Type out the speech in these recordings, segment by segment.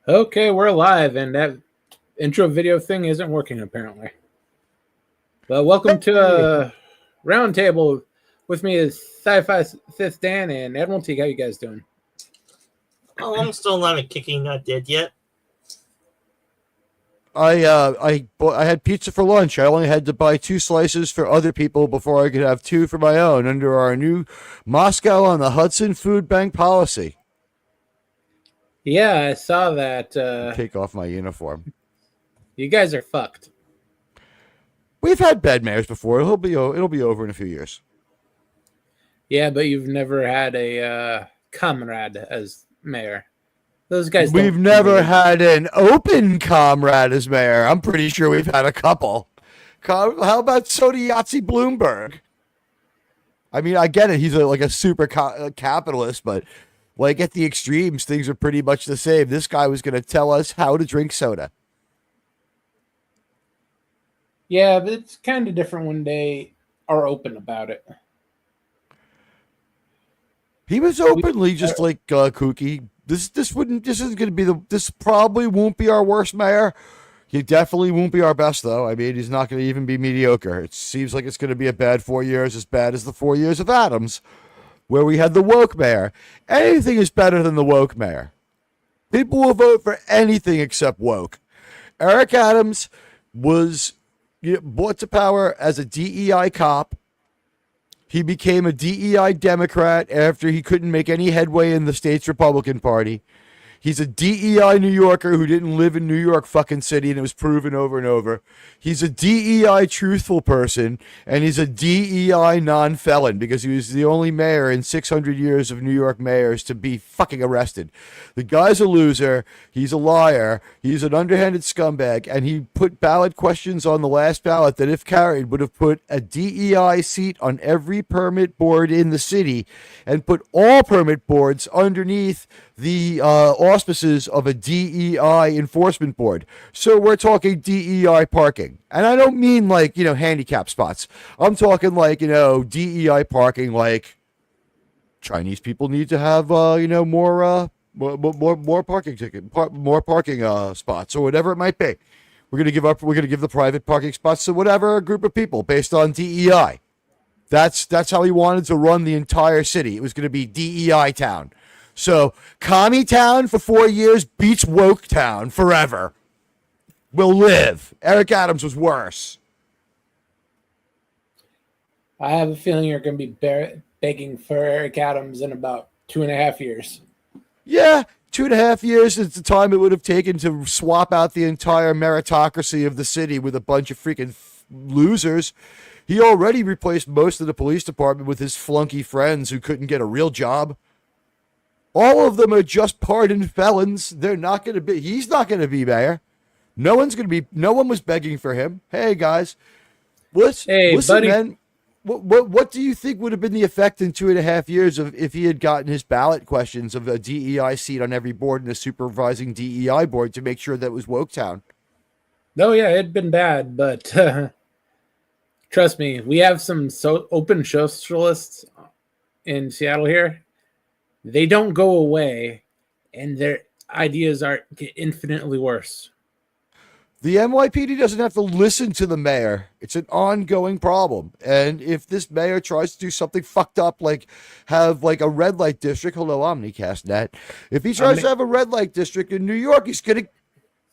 Okay, we're live, and that intro video thing isn't working apparently. But welcome to a roundtable. With me is Sci-Fi Fifth Dan and Admiral T. How you guys doing? Oh, I'm still alive and kicking, not dead yet. I had pizza for lunch. I only had to buy 2 slices for other people before I could have 2 for my own under our new Moscow on the Hudson Food Bank policy. Yeah, I saw that. Take off my uniform. You guys are fucked. We've had bad mayors before. It'll be over in a few years. Yeah, but you've never had a comrade as mayor. Those guys. We've never had an open comrade as mayor. I'm pretty sure we've had a couple. How about Soda Yahtzee Bloomberg? I mean, I get it. He's like a super capitalist, but like at the extremes, things are pretty much the same. This guy was going to tell us how to drink soda. Yeah, but it's kind of different when they are open about it. He was openly just like kooky. This probably won't be our worst mayor. He definitely won't be our best, though. I mean, he's not going to even be mediocre. It seems like it's going to be a bad 4 years, as bad as the 4 years of Adams, where we had the woke mayor. Anything is better than the woke mayor. People will vote for anything except woke. Eric Adams was brought to power as a DEI cop. He became a DEI Democrat after he couldn't make any headway in the state's Republican Party. He's a DEI New Yorker who didn't live in New York fucking city, and it was proven over and over. He's a DEI truthful person, and he's a DEI non-felon because he was the only mayor in 600 years of New York mayors to be fucking arrested. The guy's a loser. He's a liar. He's an underhanded scumbag, and he put ballot questions on the last ballot that, if carried, would have put a DEI seat on every permit board in the city and put all permit boards underneath the auspices of a DEI enforcement board. So we're talking DEI parking. And I don't mean like, handicap spots. I'm talking like, DEI parking, like Chinese people need to have, more parking spots or whatever it might be. We're going to give the private parking spots to whatever group of people based on DEI. That's how he wanted to run the entire city. It was going to be DEI town. So, Commie Town for 4 years beats Woke Town forever. Will live. Eric Adams was worse. I have a feeling you're going to be begging for Eric Adams in about 2.5 years. Yeah, 2.5 years is the time it would have taken to swap out the entire meritocracy of the city with a bunch of freaking losers. He already replaced most of the police department with his flunky friends who couldn't get a real job. All of them are just pardoned felons. They're not going to be. He's not going to be mayor. No one was begging for him. Hey guys, listen, buddy. Man. What do you think would have been the effect in 2.5 years if he had gotten his ballot questions of a DEI seat on every board and a supervising DEI board to make sure that it was Woke Town? No, yeah, it'd been bad, but trust me, we have some open socialists in Seattle here. They don't go away, and their ideas get infinitely worse. The NYPD doesn't have to listen to the mayor. It's an ongoing problem. And if this mayor tries to do something fucked up, like have like a red light district, hello Omnicast.net. If he tries to have a red light district in New York,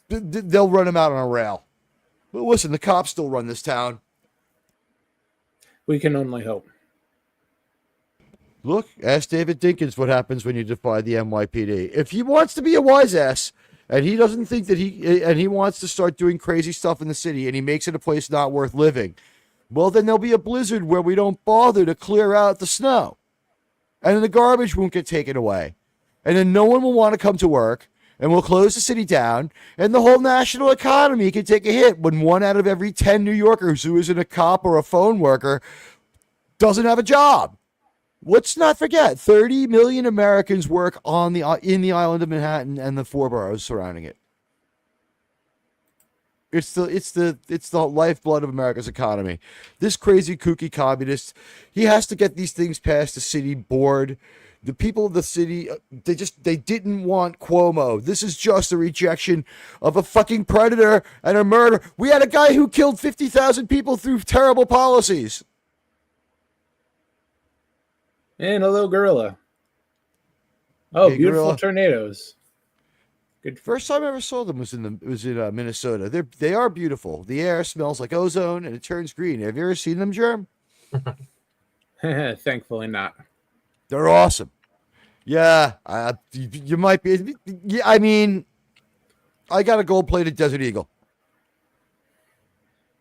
they'll run him out on a rail. But listen, the cops still run this town. We can only hope. Look, ask David Dinkins what happens when you defy the NYPD. If he wants to be a wise ass, and he doesn't think that he wants to start doing crazy stuff in the city, and he makes it a place not worth living, well, then there'll be a blizzard where we don't bother to clear out the snow. And then the garbage won't get taken away. And then no one will want to come to work, and we'll close the city down, and the whole national economy can take a hit when 1 out of every 10 New Yorkers who isn't a cop or a phone worker doesn't have a job. Let's not forget, 30 million Americans work in the island of Manhattan and the 4 boroughs surrounding it. It's the lifeblood of America's economy. This crazy kooky communist, he has to get these things past the city board. The people of the city, they didn't want Cuomo. This is just a rejection of a fucking predator and a murder. We had a guy who killed 50,000 people through terrible policies. And a little gorilla. Oh, Hey, beautiful gorilla. tornadoes. Good. First time I ever saw them was in Minnesota. They are beautiful. The air smells like ozone and it turns green. Have you ever seen them, Germ? Thankfully not. They're awesome. Yeah, you might be. Yeah, I mean, I got a gold-plated Desert Eagle.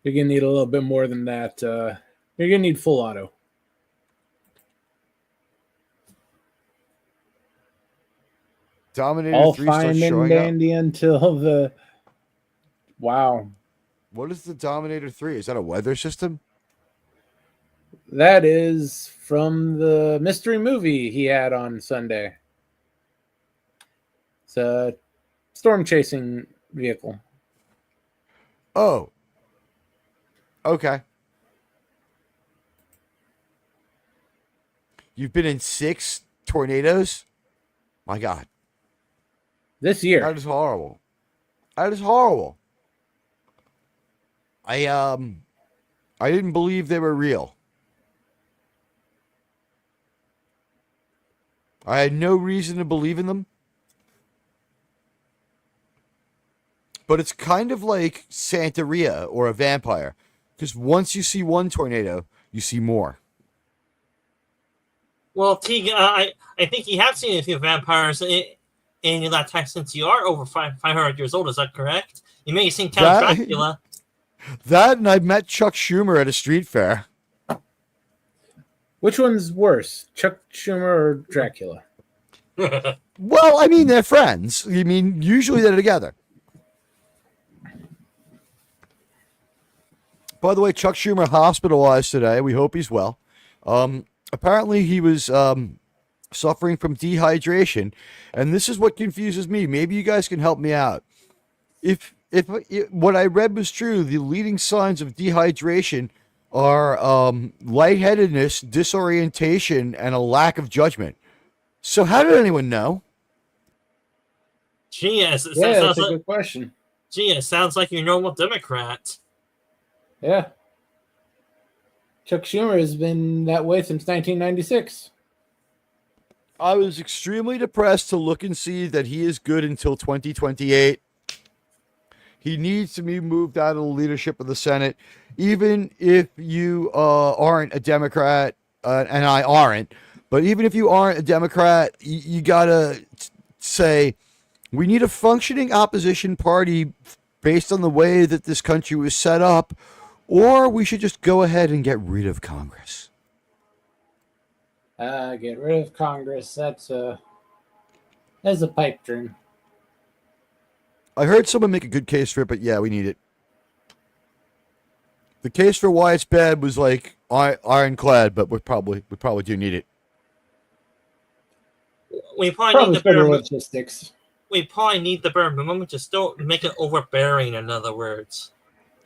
You're gonna need a little bit more than that. You're gonna need full auto. Dominator All 3 fine starts and showing up. dandy until the. Wow, What is the Dominator 3? Is that a weather system? that is from the mystery movie he had on Sunday. It's a storm chasing vehicle. Oh. Okay. You've been in 6 tornadoes? My God. This year. That is horrible. That is horrible. I didn't believe they were real. I had no reason to believe in them. But it's kind of like Santeria or a vampire. Because once you see one tornado, you see more. Well, Teague, I think you have seen a few vampires in your lifetime since you are over 500 years old. Is that correct? You may have seen Count Dracula. That and I met Chuck Schumer at a street fair. Which one's worse, Chuck Schumer or Dracula? Well, I mean, they're friends. I mean, usually they're together. By the way, Chuck Schumer hospitalized today. We hope he's well. Apparently, he was suffering from dehydration, and this is what confuses me. Maybe you guys can help me out. If what I read was true, the leading signs of dehydration are lightheadedness, disorientation, and a lack of judgment. So how did anyone know? Gee, Yeah, that's a good question. it sounds like you're a normal Democrat. Yeah. Chuck Schumer has been that way since 1996. I was extremely depressed to look and see that he is good until 2028. He needs to be moved out of the leadership of the Senate, even if you aren't a Democrat, and I aren't. But even if you aren't a Democrat, you gotta say we need a functioning opposition party based on the way that this country was set up, or we should just go ahead and get rid of Congress. Get rid of Congress. That's a pipe dream. I heard someone make a good case for it, but yeah, we need it. The case for why it's bad was like ironclad, but we probably do need it. We probably Probably need the better bare. logistics. We probably need the bare minimum. Just don't make it overbearing. In other words.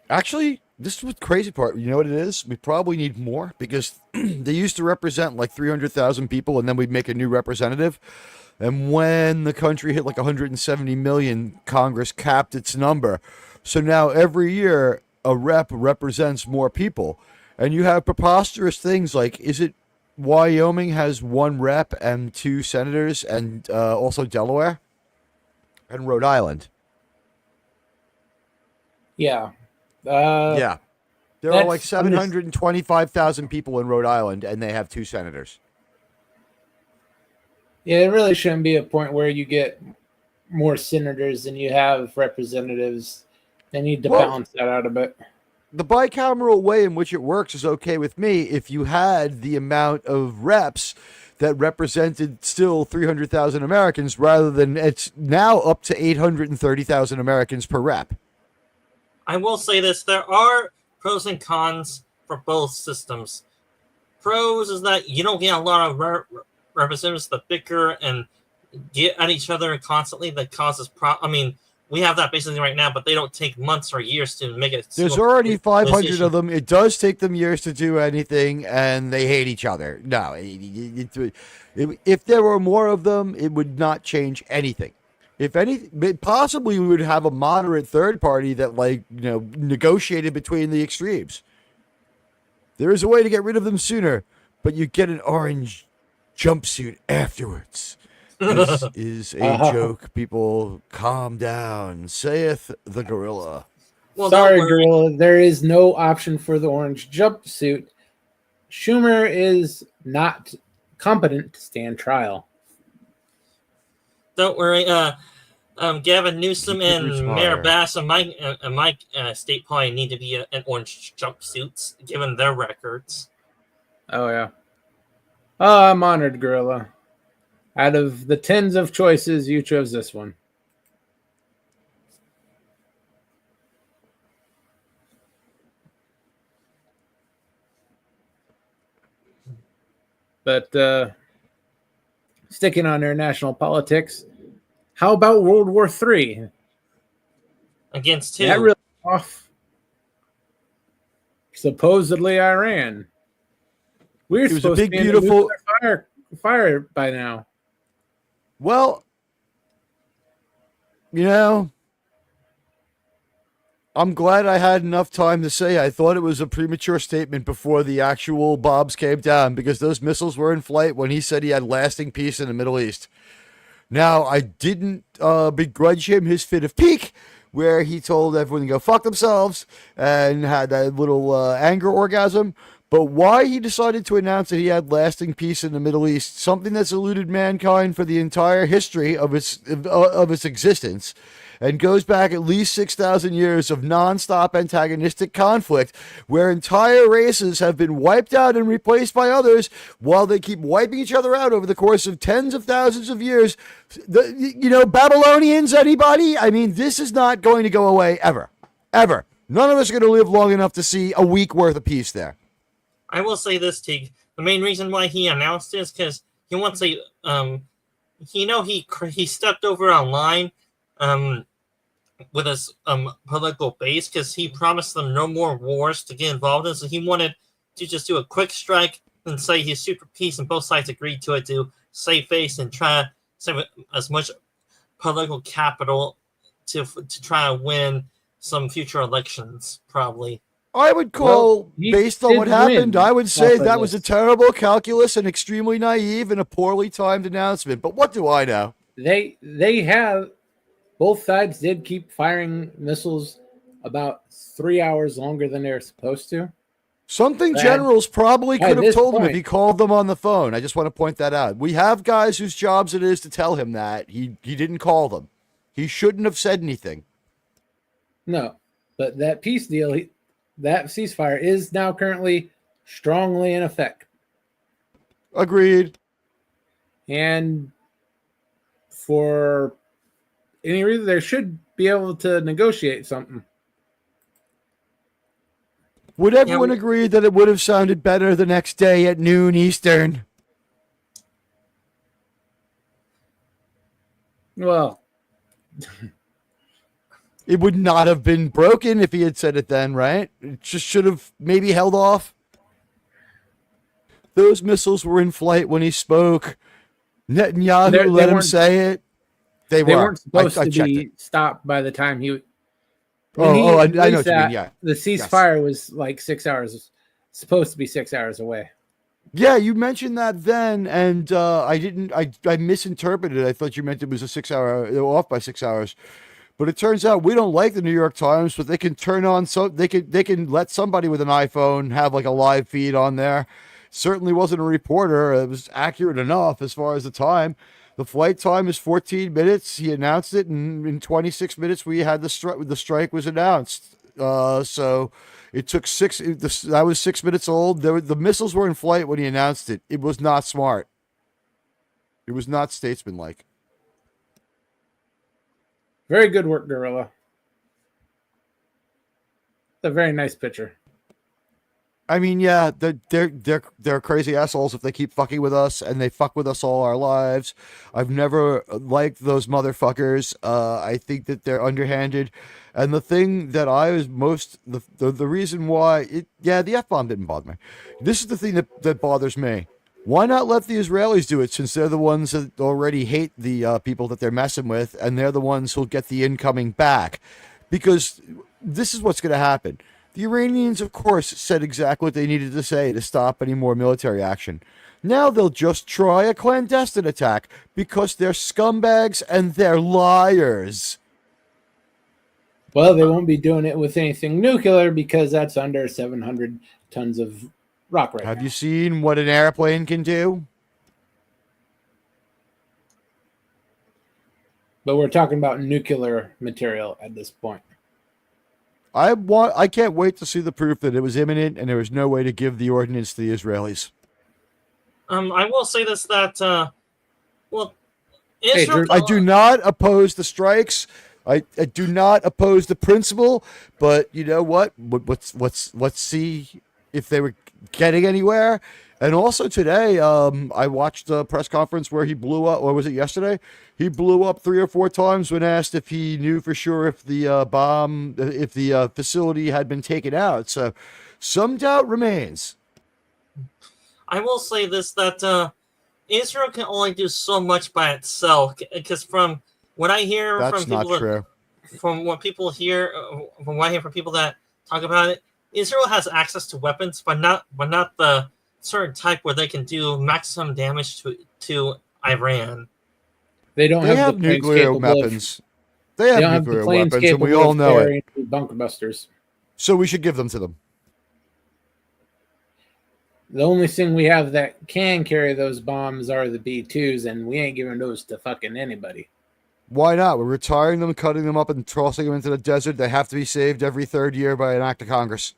Actually, this is the crazy part. You know what it is? We probably need more because they used to represent like 300,000 people, and then we'd make a new representative. And when the country hit like 170 million, Congress capped its number. So now every year, a rep represents more people. And you have preposterous things like, is it Wyoming has 1 rep and 2 senators, and also Delaware and Rhode Island? Yeah. Yeah. There are like that's- 725,000 people in Rhode Island, and they have 2 senators. Yeah, it really shouldn't be a point where you get more senators than you have representatives. They need to balance that out a bit. The bicameral way in which it works is okay with me if you had the amount of reps that represented still 300,000 Americans rather than it's now up to 830,000 Americans per rep. I will say this: there are pros and cons for both systems. Pros is that you don't get a lot of representatives that bicker and get at each other constantly. That causes we have that basically right now, but they don't take months or years to make it. There's already 500 of them. It does take them years to do anything, and they hate each other. No, if there were more of them, it would not change anything. If any, possibly we would have a moderate third party that, like, negotiated between the extremes. There is a way to get rid of them sooner, but you get an orange jumpsuit afterwards. This is a joke. People, calm down, saith the gorilla. Well, sorry, gorilla. There is no option for the orange jumpsuit. Schumer is not competent to stand trial. Don't worry. Gavin Newsom and Mayor Bass and my state probably need to be an orange jumpsuits, given their records. Oh, yeah. Oh, I'm honored, gorilla. Out of the tens of choices, you chose this one. But sticking on international politics, how about World War III? Against who? That really off. Supposedly Iran. We're supposed to be beautiful fire by now. Well, I'm glad I had enough time to say I thought it was a premature statement before the actual bombs came down, because those missiles were in flight when he said he had lasting peace in the Middle East. Now, I didn't begrudge him his fit of pique, where he told everyone to go fuck themselves and had that little anger orgasm. But why he decided to announce that he had lasting peace in the Middle East, something that's eluded mankind for the entire history of its existence, and goes back at least 6,000 years of nonstop antagonistic conflict, where entire races have been wiped out and replaced by others, while they keep wiping each other out over the course of tens of thousands of years. Babylonians, anybody? I mean, this is not going to go away ever. Ever. None of us are going to live long enough to see a week worth of peace there. I will say this, Teague. The main reason why he announced this because he wants a, he stepped over online, with his political base, because he promised them no more wars to get involved in. So he wanted to just do a quick strike and say he's super peace, and both sides agreed to it to save face and try to save as much political capital to try to win some future elections, probably. I would call, based on what happened, I would say that was a terrible calculus and extremely naive and a poorly timed announcement. But what do I know? They have, both sides did keep firing missiles about 3 hours longer than they were supposed to. Something generals probably could have told him if he called them on the phone. I just want to point that out. We have guys whose jobs it is to tell him that. He didn't call them. He shouldn't have said anything. No, but that peace deal, that ceasefire is now currently strongly in effect. Agreed. And for any reason, they should be able to negotiate something. Would everyone agree that it would have sounded better the next day at noon Eastern? Well, it would not have been broken if he had said it then, right? It just should have maybe held off. Those missiles were in flight when he spoke. Netanyahu let him say it. They weren't supposed to be stopped by the time he. I know what you mean. Yeah, the ceasefire was like 6 hours. Supposed to be 6 hours away. Yeah, you mentioned that then, and I misinterpreted it. I thought you meant it was a 6 hour. They were off by 6 hours. But it turns out we don't like the New York Times, but they can turn on they can let somebody with an iPhone have like a live feed on there. Certainly wasn't a reporter. It was accurate enough as far as the time. The flight time is 14 minutes. He announced it, and in 26 minutes we had the strike was announced. So it took that was 6 minutes old. The missiles were in flight when he announced it. It was not smart. It was not statesmanlike. Very good work, Gorilla. A very nice picture. I mean, yeah, they're crazy assholes if they keep fucking with us, and they fuck with us all our lives. I've never liked those motherfuckers. I think that they're underhanded, and the thing that I was the reason why the F-bomb didn't bother me. This is the thing that bothers me. Why not let the Israelis do it, since they're the ones that already hate the people that they're messing with, and they're the ones who'll get the incoming back? Because this is what's going to happen. The Iranians, of course, said exactly what they needed to say to stop any more military action. Now they'll just try a clandestine attack because they're scumbags and they're liars. Well, they won't be doing it with anything nuclear because that's under 700 tons of rock right now. Have you seen what an airplane can do? But we're talking about nuclear material at this point. I can't wait to see the proof that it was imminent and there was no way to give the ordinance to the Israelis. I will say this, that well, Hey, Israel. I do not oppose the strikes. I do not oppose the principle, but you know what? Let's see if they were getting anywhere. And also today, I watched a press conference where he blew up, or was it yesterday? He blew up 3 or 4 times when asked if he knew for sure if the facility had been taken out. So some doubt remains. I will say this, that Israel can only do so much by itself, because from what I hear That's from not people, true. from what people hear, from what I hear from people that talk about it, Israel has access to weapons, but not the certain type where they can do maximum damage to Iran. They don't They have have the planes nuclear capable weapons. They They have don't have the nuclear planes weapons, and we capable all of know it. carrying bunker busters. So we should give them to them. The only thing we have that can carry those bombs are the B-2s, and we ain't giving those to fucking anybody. Why not? We're retiring them, cutting them up, and tossing them into the desert. They have to be saved every 3rd year by an act of Congress.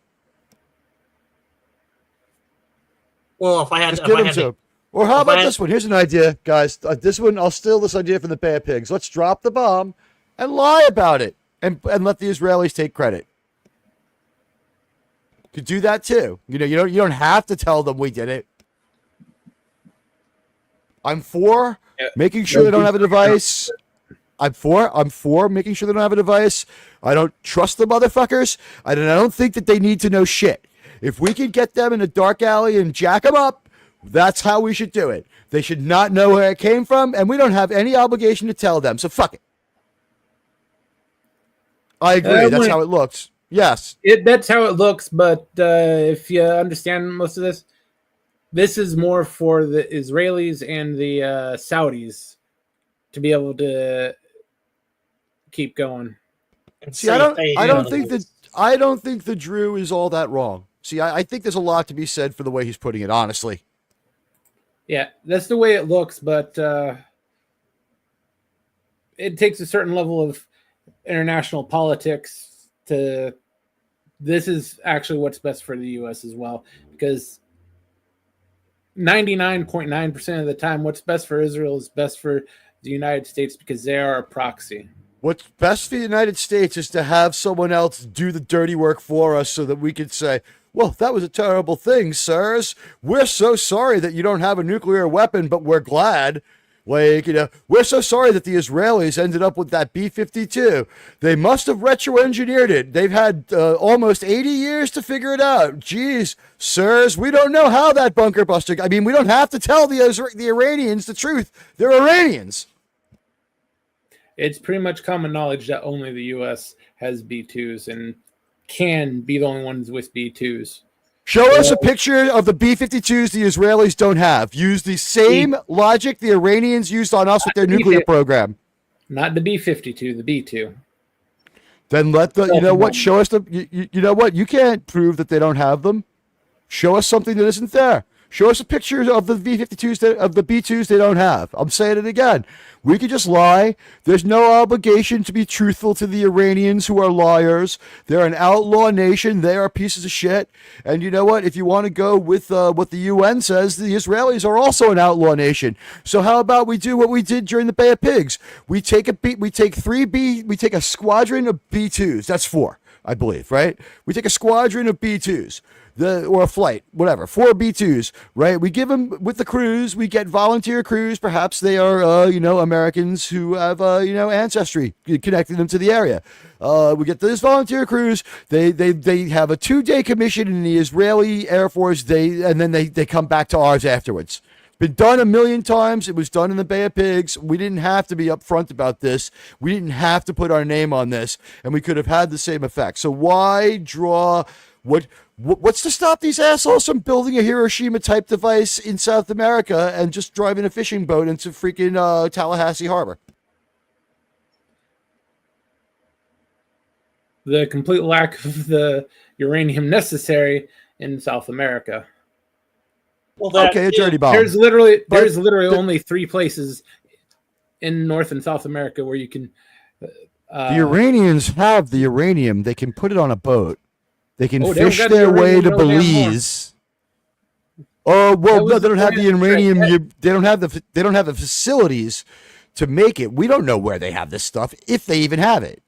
Well, if I had, Just give them to. Or how if I about had- this one? Here's an idea, guys. This one, I'll steal this idea from the Bay of Pigs. Let's drop the bomb and lie about it, and let the Israelis take credit. Could do that too. You don't have to tell them we did it. I'm for making sure they don't have a device. I'm for making sure they don't have a device. I don't trust the motherfuckers. I don't think that they need to know shit. If we can get them in a dark alley and jack them up, that's how we should do it. They should not know where it came from, and we don't have any obligation to tell them. So fuck it. I agree. That's how it looks. Yes. That's how it looks, but if you understand most of this, this is more for the Israelis and the Saudis to be able to keep going. See, I don't think the Drew is all that wrong. See, I think there's a lot to be said for the way he's putting it, honestly. Yeah, that's the way it looks, but it takes a certain level of international politics to. This is actually what's best for the U.S. as well, because 99.9% of the time, what's best for Israel is best for the United States because they are a proxy. What's best for the United States is to have someone else do the dirty work for us so that we could say, well, that was a terrible thing, sirs. We're so sorry that you don't have a nuclear weapon, but we're glad. Like, we're so sorry that the Israelis ended up with that B-52. They must have retro-engineered it. They've had almost 80 years to figure it out. Jeez, sirs, we don't know how that bunker buster. I mean, we don't have to tell the Iranians the truth. They're Iranians. It's pretty much common knowledge that only the U.S. has B-2s and can be the only ones with B-2s. Show us a picture of the B-52s the Israelis don't have. Use the same logic the Iranians used on us with their nuclear program. Not the B-52, the B-2. Then let the, you know what, show us the, you know what, you can't prove that they don't have them. Show us something that isn't there. Show us a picture of the B-52s, of the B-2s they don't have. I'm saying it again. We could just lie. There's no obligation to be truthful to the Iranians, who are liars. They're an outlaw nation. They are pieces of shit. And you know what? If you want to go with what the UN says, the Israelis are also an outlaw nation. So how about we do what we did during the Bay of Pigs? We take a squadron of B-2s. That's 4, I believe, right? We take a squadron of B-2s. or a flight, whatever, 4 B-2s, right? We give them with the crews. We get volunteer crews. Perhaps they are, Americans who have, ancestry connecting them to the area. We get this volunteer crews. They have a 2-day commission in the Israeli Air Force. And then they come back to ours afterwards. Been done a million times. It was done in the Bay of Pigs. We didn't have to be upfront about this. We didn't have to put our name on this, and we could have had the same effect. So why draw what's to stop these assholes from building a Hiroshima type device in South America and just driving a fishing boat into freaking Tallahassee Harbor? The complete lack of the uranium necessary in South America. Well, okay, a dirty bomb. There's literally only 3 places in North and South America where you can. The Iranians have the uranium. They can put it on a boat. They can fish got their the way to uranium Belize. Oh well, no, they don't have the uranium. Right. They don't have the facilities to make it. We don't know where they have this stuff, if they even have it.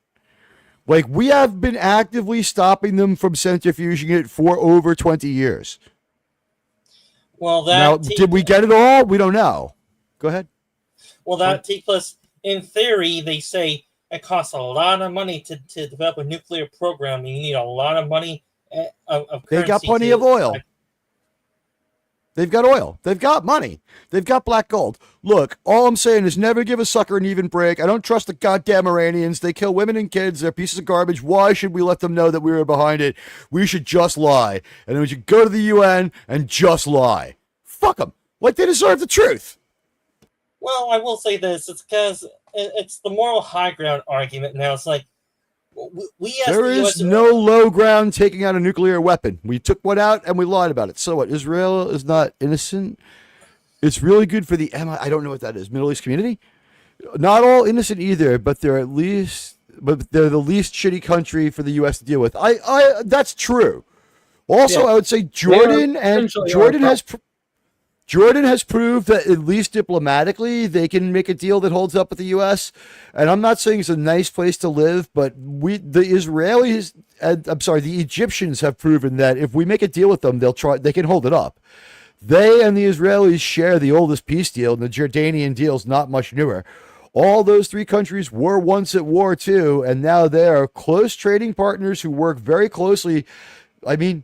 Like, we have been actively stopping them from centrifuging it for over 20 years. Well, now, did we get it all? We don't know. Go ahead. Well, that T-plus, in theory, they say it costs a lot of money to develop a nuclear program. You need a lot of money of They got plenty of oil. They've got oil. They've got money. They've got black gold. Look, all I'm saying is never give a sucker an even break. I don't trust the goddamn Iranians. They kill women and kids. They're pieces of garbage. Why should we let them know that we were behind it? We should just lie. And then we should go to the UN and just lie. Fuck them. Like, they deserve the truth. Well, I will say this. It's because it's the moral high ground argument now. It's like, we as there is no low ground taking out a nuclear weapon. We took one out and we lied about it. So what? Israel is not innocent. It's really good for the I don't know what that is. Middle East community. Not all innocent either, but they're the least shitty country for the U.S. to deal with. That's true. Also, yeah. I would say Jordan has proved that at least diplomatically they can make a deal that holds up with the U.S. And I'm not saying it's a nice place to live, but the Egyptians have proven that if we make a deal with them, they can hold it up. They and the Israelis share the oldest peace deal, and the Jordanian deal is not much newer. All those 3 countries were once at war too, and now they are close trading partners who work very closely. I mean,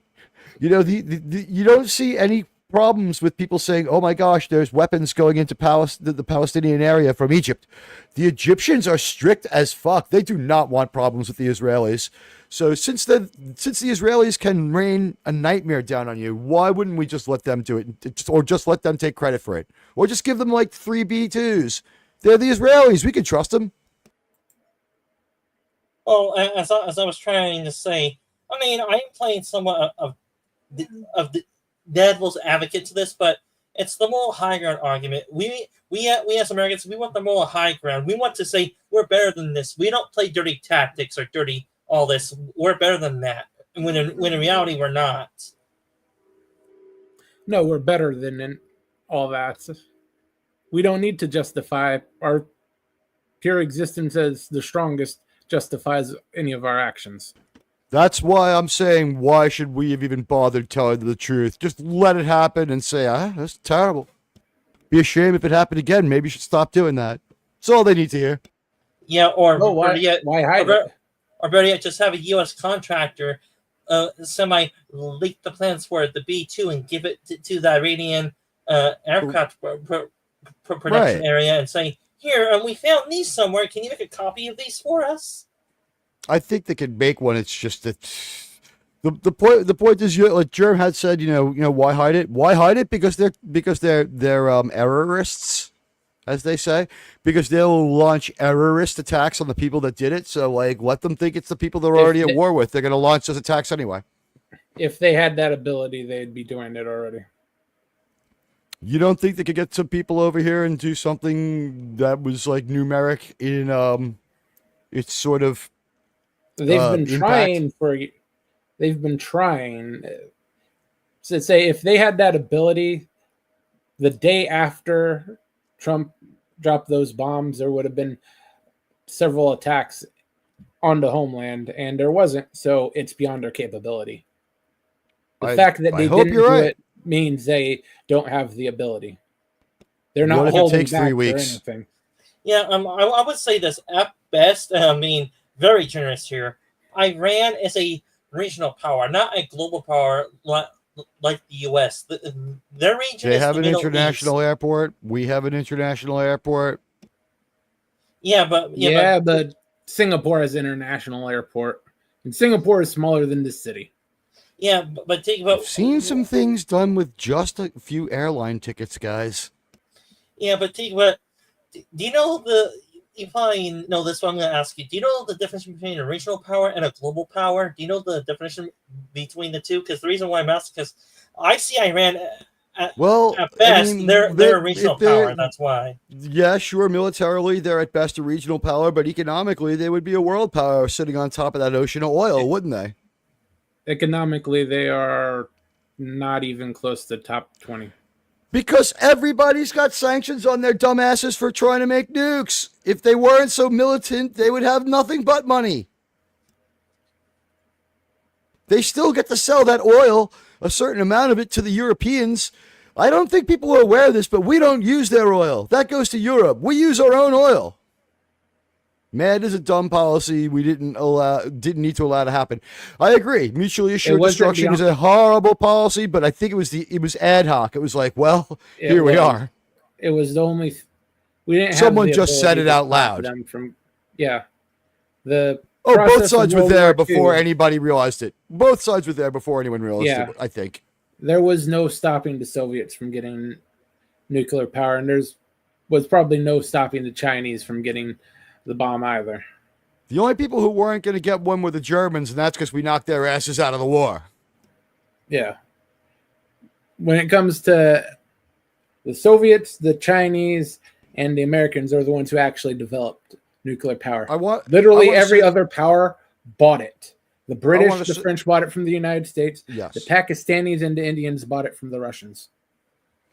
you don't see any problems with people saying, oh my gosh, there's weapons going into the Palestinian area from Egypt. The Egyptians are strict as fuck. They do not want problems with the Israelis. So since the Israelis can rain a nightmare down on you, why wouldn't we just let them do it, or just let them take credit for it, or just give them like 3 B-2s? They're the Israelis. We can trust them. Well, as I was trying to say, I mean, I'm playing somewhat of the devil's advocate to this, but it's the moral high ground argument. We as Americans, we want the moral high ground. We want to say we're better than this. We don't play dirty tactics or dirty all this. We're better than that. When in reality, we're not. No, we're better than all that. We don't need to justify our pure existence as the strongest justifies any of our actions. That's why I'm saying, why should we have even bothered telling the truth? Just let it happen and say, that's terrible. Be a shame if it happened again. Maybe you should stop doing that. That's all they need to hear. Yeah, or why hide it? Or better yet, just have a U.S. contractor semi-leak the plans for the B-2 and give it to the Iranian aircraft production area and say, here, we found these somewhere. Can you make a copy of these for us? I think they could make one. It's just that the point is, like Germ had said, why hide it? Why hide it? Because they're errorists, as they say, because they'll launch errorist attacks on the people that did it. So like, let them think it's the people they're already at war with. They're going to launch those attacks anyway. If they had that ability, they'd be doing it already. You don't think they could get some people over here and do something that was like numeric in it's sort of. They've been trying to say if they had that ability the day after Trump dropped those bombs, there would have been several attacks on the homeland, and there wasn't. So it's beyond their capability. The fact that I they hope didn't you're do right. it means they don't have the ability. They're What not if it holding takes 3 back for weeks? anything. Yeah, I would say this at best. I mean, very generous here. Iran is a regional power, not a global power like the U.S. Their region They is have the an Middle international East. airport. We have an international airport. Yeah, but Yeah, but Singapore has an international airport, and Singapore is smaller than this city. yeah, but think about I've seen some things done with just a few airline tickets, guys. yeah, but think about. Do you know the? You probably know this, but I'm going to ask you. Do you know the difference between a regional power and a global power? Do you know the definition between the two? Because the reason why I'm asking, because I see Iran Well, at I best, mean, they're a regional if they're, power. That's why. yeah, sure, militarily they're at best a regional power, but economically they would be a world power sitting on top of that ocean of oil, wouldn't they? Economically, they are not even close to top 20. Because everybody's got sanctions on their dumbasses for trying to make nukes. If they weren't so militant, they would have nothing but money. They still get to sell that oil, a certain amount of it, to the Europeans. I don't think people are aware of this, but we don't use their oil. That goes to Europe. We use our own oil. Man, is a dumb policy we didn't need to allow to happen. I agree. Mutually assured destruction is a horrible policy, but I think it was ad hoc. It was like, well, here we are. It was the only we didn't. Someone have the just said it out loud. Them from the both sides were there before anybody realized it. Both sides were there before anyone realized it. I think there was no stopping the Soviets from getting nuclear power, and was probably no stopping the Chinese from getting the bomb either. The only people who weren't going to get one were the Germans, and that's because we knocked their asses out of the war. Yeah. When it comes to the Soviets, the Chinese, and the Americans are the ones who actually developed nuclear power. Literally every other power bought it. The British, the French bought it from the United States. Yes. The Pakistanis and the Indians bought it from the Russians.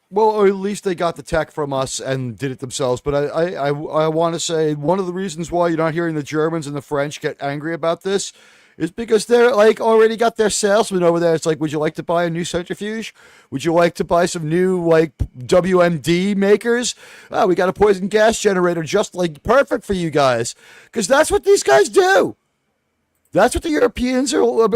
Well, or at least they got the tech from us and did it themselves. But I want to say one of the reasons why you're not hearing the Germans and the French get angry about this is because they're like already got their salesman over there. It's like, would you like to buy a new centrifuge? Would you like to buy some new like WMD makers? Oh, we got a poison gas generator just like perfect for you guys. Because that's what these guys do. That's what the Europeans are.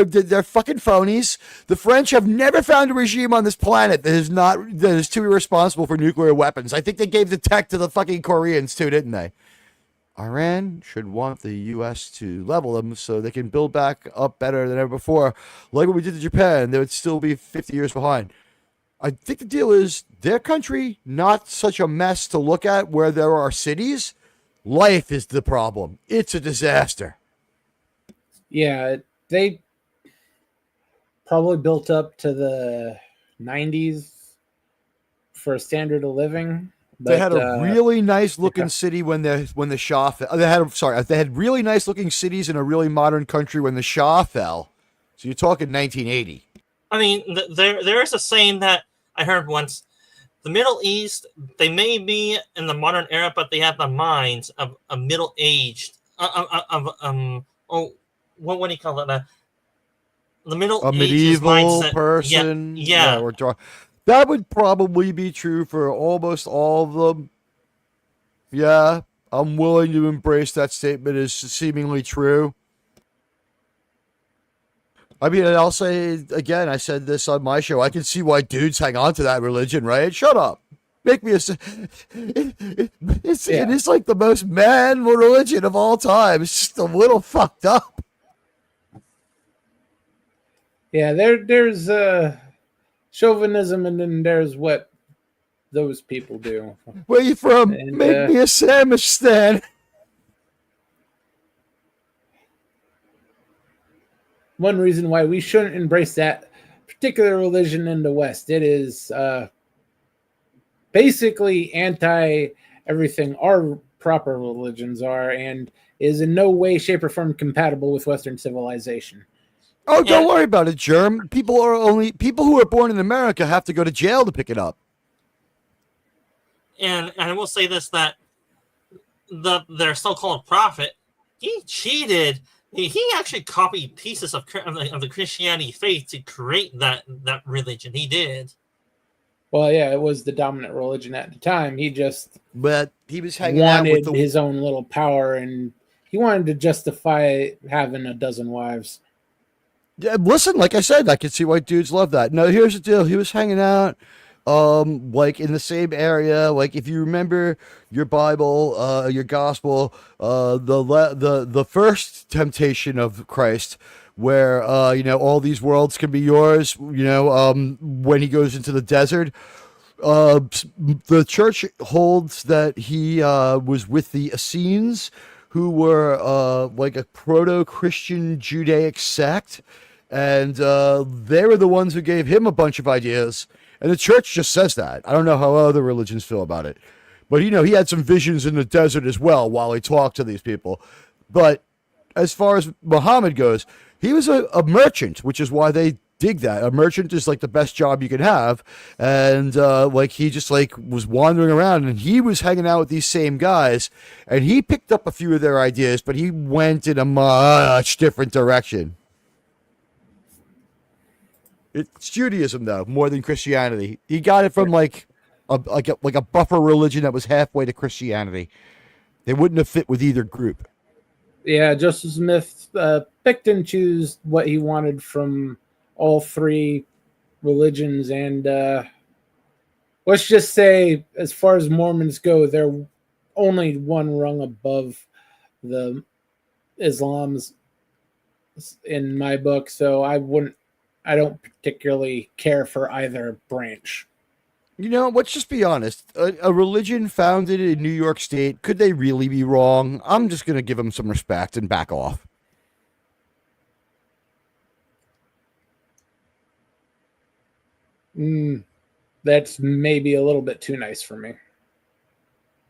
They're fucking phonies. The French have never found a regime on this planet that is too irresponsible for nuclear weapons. I think they gave the tech to the fucking Koreans too, didn't they? Iran should want the U.S. to level them so they can build back up better than ever before. Like what we did to Japan, they would still be 50 years behind. I think the deal is their country, not such a mess to look at where there are cities. Life is the problem. It's a disaster. Yeah, they probably built up to the 90s for a standard of living. But, they had a really nice looking city when the Shah fell. They had really nice looking cities in a really modern country when the Shah fell. So you're talking 1980. I mean, there is a saying that I heard once. The Middle East, they may be in the modern era, but they have the minds of a middle-aged what do you call it? The middle medieval mindset. person. Yeah. That would probably be true for almost all of them. Yeah, I'm willing to embrace that statement as seemingly true. I mean, and I'll say again, I said this on my show, I can see why dudes hang on to that religion, right? Shut up. Make me it is like the most manly religion of all time. It's just a little fucked up. Yeah, there's chauvinism, and then there's what those people do. Where you from? And, make me a sandwich stand. One reason why we shouldn't embrace that particular religion in the West, it is basically anti everything our proper religions are, and is in no way, shape, or form compatible with Western civilization. Oh, don't worry about it, Germ. People who are born in America have to go to jail to pick it up. And I will say this, that their so-called prophet, he cheated He actually copied pieces of the Christianity faith to create that religion. He did. Well, yeah, it was the dominant religion at the time. He just But he was hanging out with wanted his own little power, and he wanted to justify having a dozen wives. Yeah, listen, like I said, I can see why dudes love that. No, here's the deal. He was hanging out, like in the same area. Like if you remember your Bible, your gospel, the first temptation of Christ, where all these worlds can be yours. When he goes into the desert, the church holds that he was with the Essenes, who were like a proto-Christian Judaic sect, and they were the ones who gave him a bunch of ideas. And the church just says that. I don't know how other religions feel about it, but he had some visions in the desert as well while he talked to these people. But as far as Muhammad goes, he was a merchant, which is why they dig that. A merchant is like the best job you can have, and like he just like was wandering around, and he was hanging out with these same guys, and he picked up a few of their ideas, but he went in a much different direction. It's Judaism though, more than Christianity. He got it from like a buffer religion that was halfway to Christianity. They wouldn't have fit with either group. Yeah, Joseph Smith picked and chose what he wanted from all three religions, and let's just say, as far as Mormons go, they're only one rung above the Islam's in my book, so I don't particularly care for either branch. Let's just be honest. A religion founded in New York State, could they really be wrong? I'm just going to give them some respect and back off. That's maybe a little bit too nice for me.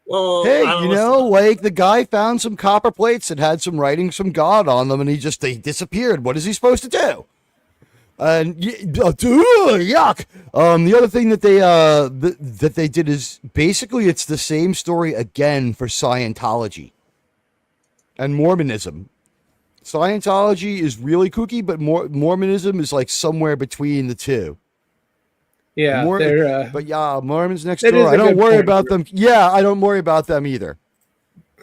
Well, hey, like the guy found some copper plates that had some writings from God on them, and they disappeared. What is he supposed to do? And yuck. The other thing that they did is basically it's the same story again for Scientology and Mormonism. Scientology is really kooky, but Mormonism is like somewhere between the two. Yeah, but yeah, Mormons next door. I don't worry about them. Yeah, I don't worry about them either.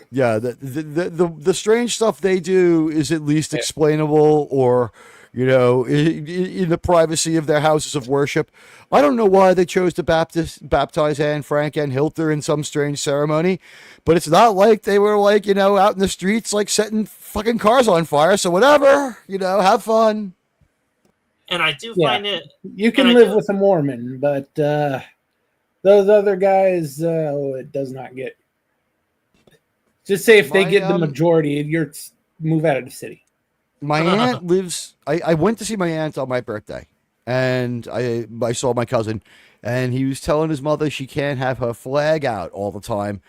Yeah, the strange stuff they do is at least explainable, or in the privacy of their houses of worship. I don't know why they chose to baptize Anne Frank and Hilter in some strange ceremony, but it's not like they were like, out in the streets, like setting fucking cars on fire. So whatever, have fun. And I do find it. You can live with a Mormon, but those other guys, it does not get. Just say if they get the majority, you're move out of the city. My aunt lives. I went to see my aunt on my birthday, and I saw my cousin, and he was telling his mother she can't have her flag out all the time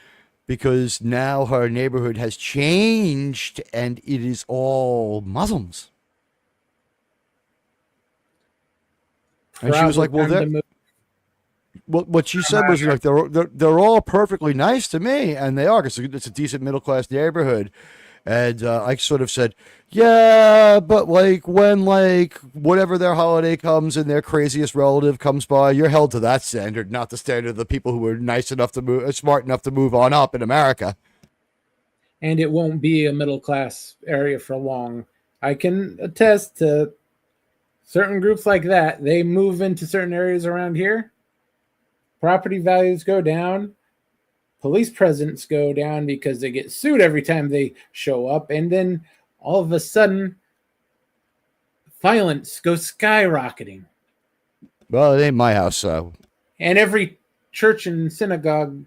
because now her neighborhood has changed and it is all Muslims. And she was like, "Well, what she said was like they're all perfectly nice to me, and they are because it's a decent middle class neighborhood." And I sort of said, "Yeah, but like when like whatever their holiday comes and their craziest relative comes by, you're held to that standard, not the standard of the people who are nice enough to move, smart enough to move on up in America." And it won't be a middle class area for long. I can attest to certain groups like that. They move into certain areas around here. Property values go down. Police presence go down because they get sued every time they show up. And then all of a sudden, violence goes skyrocketing. Well, it ain't my house, so. And every church and synagogue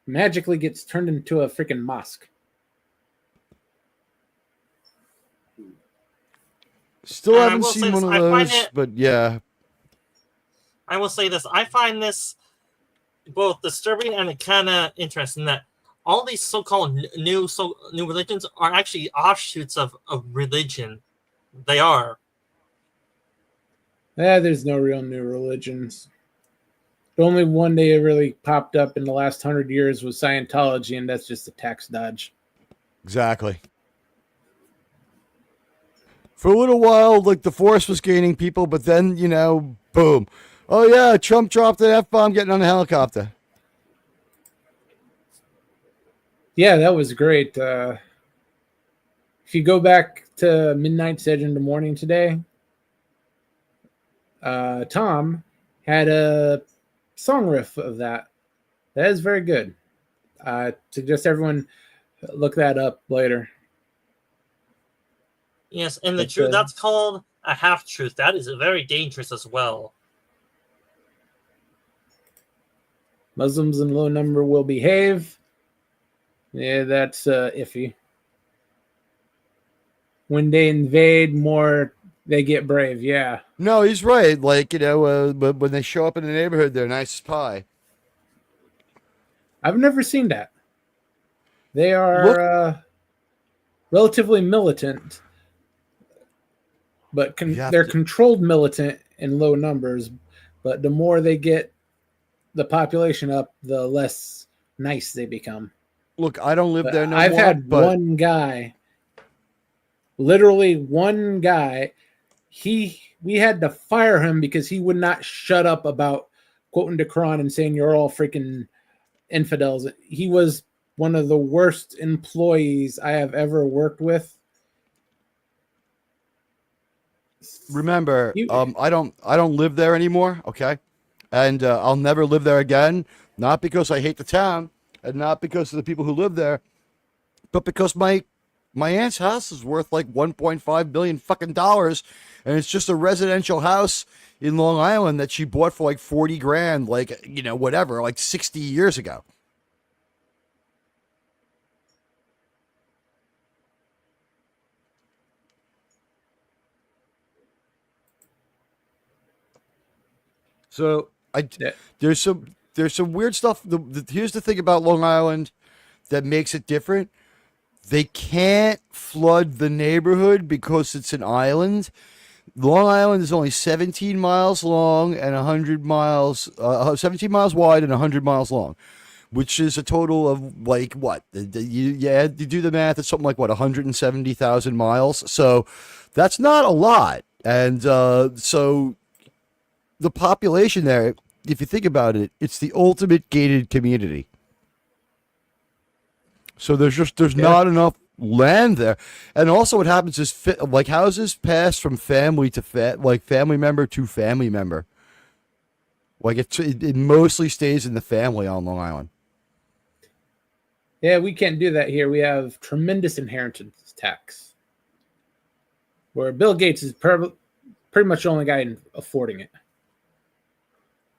magically gets turned into a freaking mosque. Still haven't seen one of those, but yeah. I will say this. I find this both disturbing and kind of interesting that all these so-called new religions are actually offshoots of religion. They are. There's no real new religions. The only one that really popped up in the last 100 years was Scientology, and that's just a tax dodge. Exactly. For a little while, like the force was gaining people, but then, boom. Oh yeah, Trump dropped an F-bomb getting on a helicopter. Yeah, that was great. If you go back to Midnight's Edge into Morning today, Tom had a song riff of that. That is very good. I suggest everyone look that up later. Yes, and the truth, that's called a half-truth. That is very dangerous as well. Muslims in low number will behave. Yeah, that's iffy. When they invade, more they get brave. Yeah. No, he's right. Like, but when they show up in the neighborhood, they're nice as pie. I've never seen that. They are relatively militant, but they're controlled militant in low numbers. But the more they get the population up, the less nice they become. Look, I don't live there no more. I've had one guy, literally one guy. We had to fire him because he would not shut up about quoting the Quran and saying you're all freaking infidels. He was one of the worst employees I have ever worked with. Remember, I don't live there anymore, okay? And I'll never live there again, not because I hate the town and not because of the people who live there, but because my aunt's house is worth like $1.5 billion fucking dollars, and it's just a residential house in Long Island that she bought for like 40 grand, like, whatever, like 60 years ago. So there's some weird stuff. Here's the thing about Long Island that makes it different. They can't flood the neighborhood because it's an island. Long Island is only 17 miles long and 100 miles, 17 miles wide and 100 miles long, which is a total of like what? You do the math. It's something like what, 170,000 miles. So that's not a lot. And so the population there, if you think about it, it's the ultimate gated community. So there's not enough land there. And also what happens is like houses pass from family to family member to family member. Like it mostly stays in the family on Long Island. Yeah, we can't do that here. We have tremendous inheritance tax, where Bill Gates is pretty much the only guy affording it.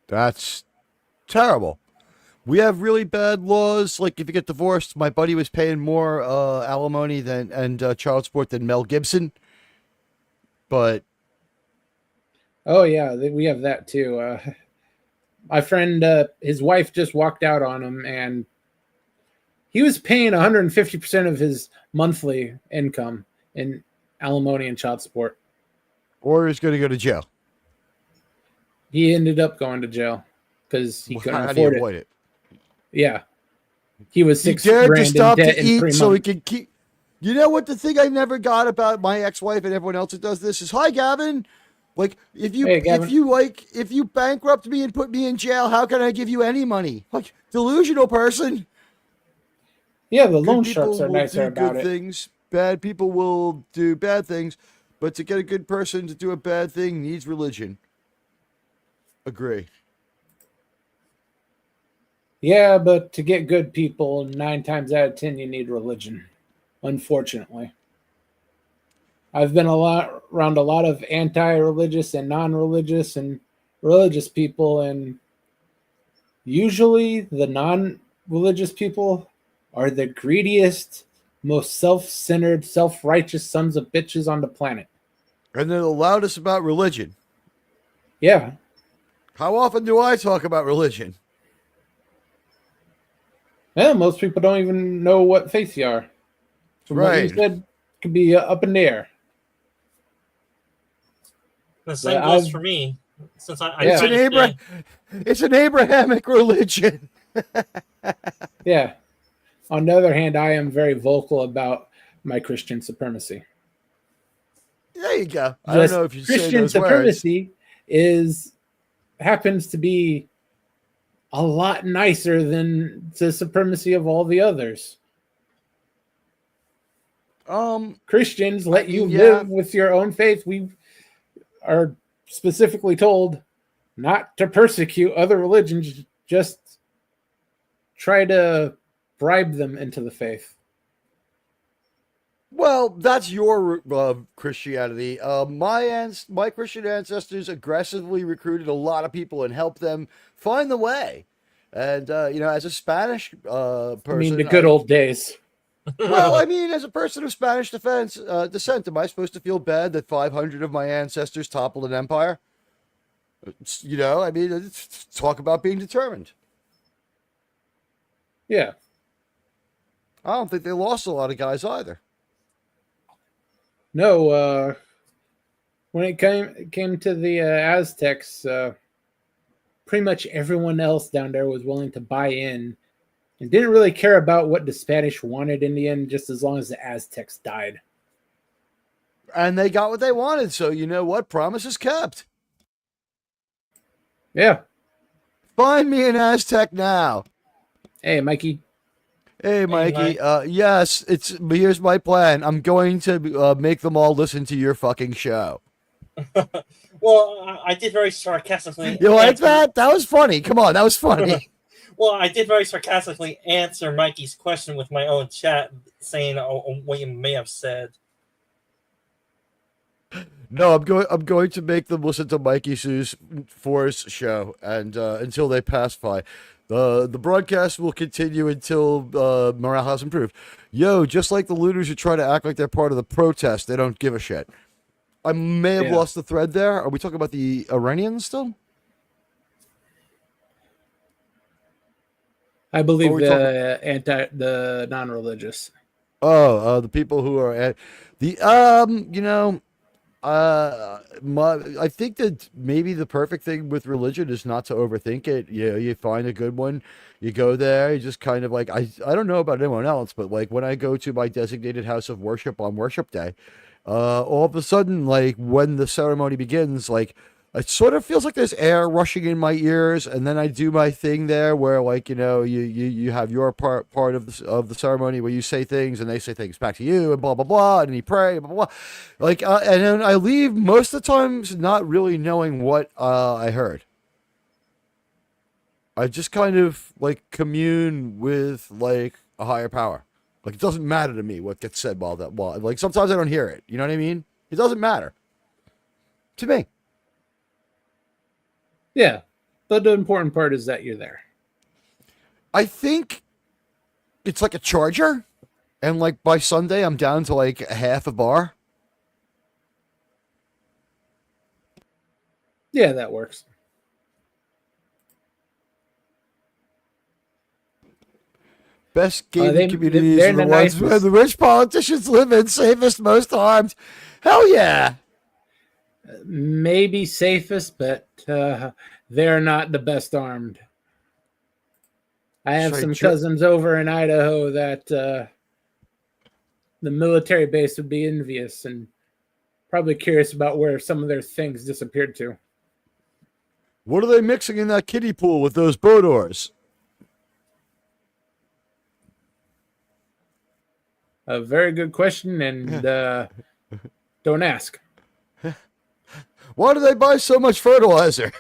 That's terrible. We have really bad laws. Like if you get divorced, my buddy was paying more alimony and child support than Mel Gibson. But oh yeah, we have that too. My friend, his wife just walked out on him, and he was paying 150% of his monthly income in alimony and child support. Or he's going to go to jail. He ended up going to jail because he couldn't afford it. Yeah, he was $6 grand in debt in 3 months. So he can keep. You know what? The thing I never got about my ex-wife and everyone else that does this is, "Hi, Gavin. Like, if you bankrupt me and put me in jail, how can I give you any money? Like, delusional person." Yeah, the loan sharks are nicer about it. Things. Bad people will do bad things, but to get a good person to do a bad thing needs religion. Agree. Yeah, but to get good people, 9 times out of 10, you need religion. Unfortunately, I've been around a lot of anti-religious and non-religious and religious people, and usually the non-religious people are the greediest, most self-centered, self-righteous sons of bitches on the planet. And they're the loudest about religion. Yeah. How often do I talk about religion? Yeah, most people don't even know what faith you are. From what you said, it could be up in the air. The same goes for me. Since it's an Abrahamic religion. Yeah. On the other hand, I am very vocal about my Christian supremacy. There you go. I don't know if you say Christian those words. supremacy happens to be a lot nicer than the supremacy of all the others. Christians let you live with your own faith. We are specifically told not to persecute other religions, just try to bribe them into the faith. Well, that's your Christianity. My Christian ancestors aggressively recruited a lot of people and helped them find the way. And as a Spanish person, I mean, the good old days. Well, I mean, as a person of Spanish descent, am I supposed to feel bad that 500 of my ancestors toppled an empire? Talk about being determined. Yeah. I don't think they lost a lot of guys either. No, when it came to the Aztecs, pretty much everyone else down there was willing to buy in and didn't really care about what the Spanish wanted in the end, just as long as the Aztecs died. And they got what they wanted, so you know what? Promises kept. Yeah. Find me an Aztec now. Hey, Mikey. Hey, Mikey. Yes, here's my plan. I'm going to make them all listen to your fucking show. Well, I did very sarcastically. You like that? That was funny. Come on, that was funny. Well, I did very sarcastically answer Mikey's question with my own chat, saying what you may have said. No, I'm going to make them listen to Mikey Sue's Force show, and until they pacify. The broadcast will continue until morale has improved. Yo, just like the looters who try to act like they're part of the protest, they don't give a shit. I may have lost the thread there. Are we talking about the Iranians still? I believe the non-religious. Oh, the people who are at the I think that maybe the perfect thing with religion is not to overthink it. You find a good one, you go there, you just kind of like I don't know about anyone else, but like when I go to my designated house of worship on worship day, all of a sudden, like when the ceremony begins, like it sort of feels like there's air rushing in my ears, and then I do my thing there where like you have your part of the ceremony where you say things and they say things back to you and blah blah blah, and you pray blah blah blah, like and then I leave most of the times not really knowing what I heard. I just kind of like commune with like a higher power. Like it doesn't matter to me what gets said while like sometimes I don't hear it. You know what I mean? It doesn't matter to me. Yeah, but the important part is that you're there. I think it's like a charger, and like by Sunday I'm down to like half a bar. Yeah, that works. Best gaming communities are the ones where the rich politicians live in, safest, most armed. Hell yeah. Maybe safest, but they're not the best armed. I have some cousins over in Idaho that the military base would be envious and probably curious about where some of their things disappeared to. What are they mixing in that kiddie pool with those boat oars? A very good question, and don't ask. Why do they buy so much fertilizer?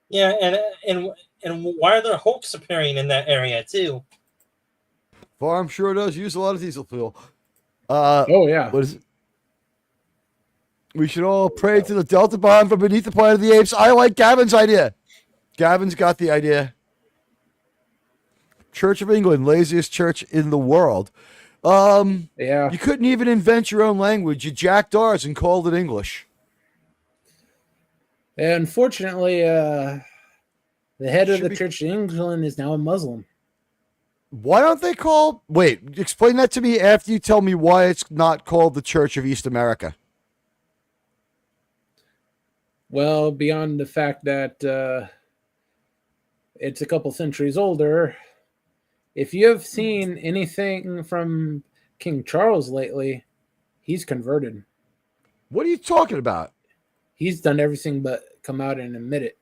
Yeah, and why are there hoax appearing in that area too? Farm sure does use a lot of diesel fuel. Oh yeah. What is it? We should all pray to the Delta Bomb from beneath the Planet of the Apes. I like Gavin's idea. Gavin's got the idea. Church of England, laziest church in the world. Yeah. You couldn't even invent your own language. You jacked ours and called it English. Unfortunately, the head of the Church of England is now a Muslim. Why don't they call... Wait, explain that to me after you tell me why it's not called the Church of East America. Well, beyond the fact that it's a couple centuries older, If you have seen anything from King Charles lately, he's converted. What are you talking about? He's done everything but come out and admit it.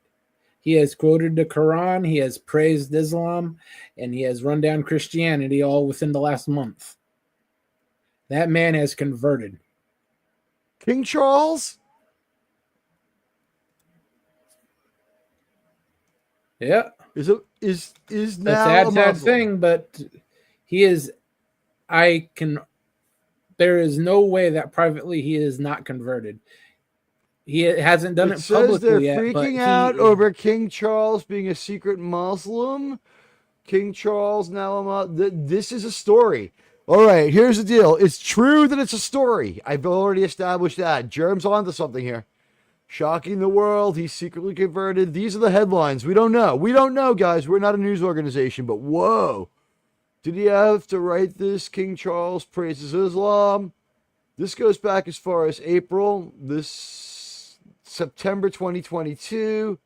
He has quoted the Quran, he has praised Islam, and he has run down Christianity all within the last month. That man has converted. King Charles? Yeah. Is now A sad, a sad Muslim. thing, but he is. There is no way that privately he is not converted. He hasn't done It it says they're publicly yet, but freaking out over King Charles being a secret Muslim. King Charles now this is a story. All right, here's the deal. It's true that it's a story. I've already established that. Germ's onto something here. Shocking the world. He's secretly converted. These are the headlines. We don't know. We don't know, guys. We're not a news organization, but whoa. Did he have to write this? King Charles praises Islam. This goes back as far as April. This September 2022.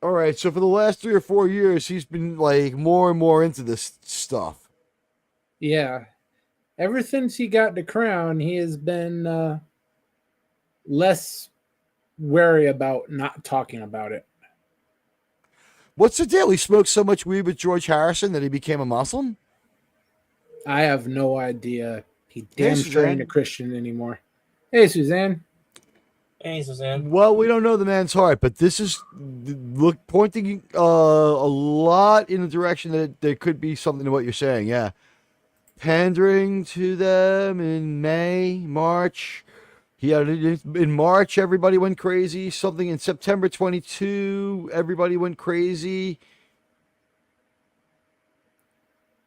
All right, so for the last 3 or 4 years, he's been like more and more into this stuff. yeah, ever since he got the crown, he has been less wary about not talking about it. What's the deal? He smoked so much weed with George Harrison that he became a Muslim? I have no idea. He Hey, damn sure ain't Suzanne. a Christian anymore. Hey, Suzanne. Hey, Suzanne. Well, we don't know the man's heart, but this is pointing a lot in the direction that there could be something to what you're saying. Yeah, pandering to them in May, March. He had in March. Everybody went crazy. Something in September 22. Everybody went crazy.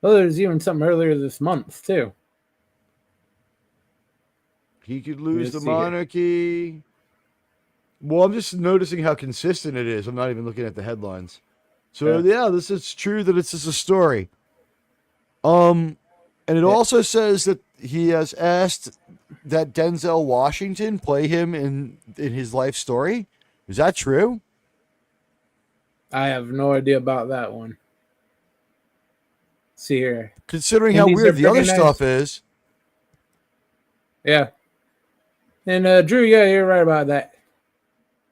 Well, there's even something earlier this month too. He could lose the Let's see here. monarchy. Well, I'm just noticing how consistent it is. I'm not even looking at the headlines. So yeah, this is true that it's just a story. And it also says that he has asked that Denzel Washington play him in his life story. Is that true? I have no idea about that one. See here. Considering how Indies weird are the other pretty nice. stuff is. Yeah. And Drew, yeah, you're right about that.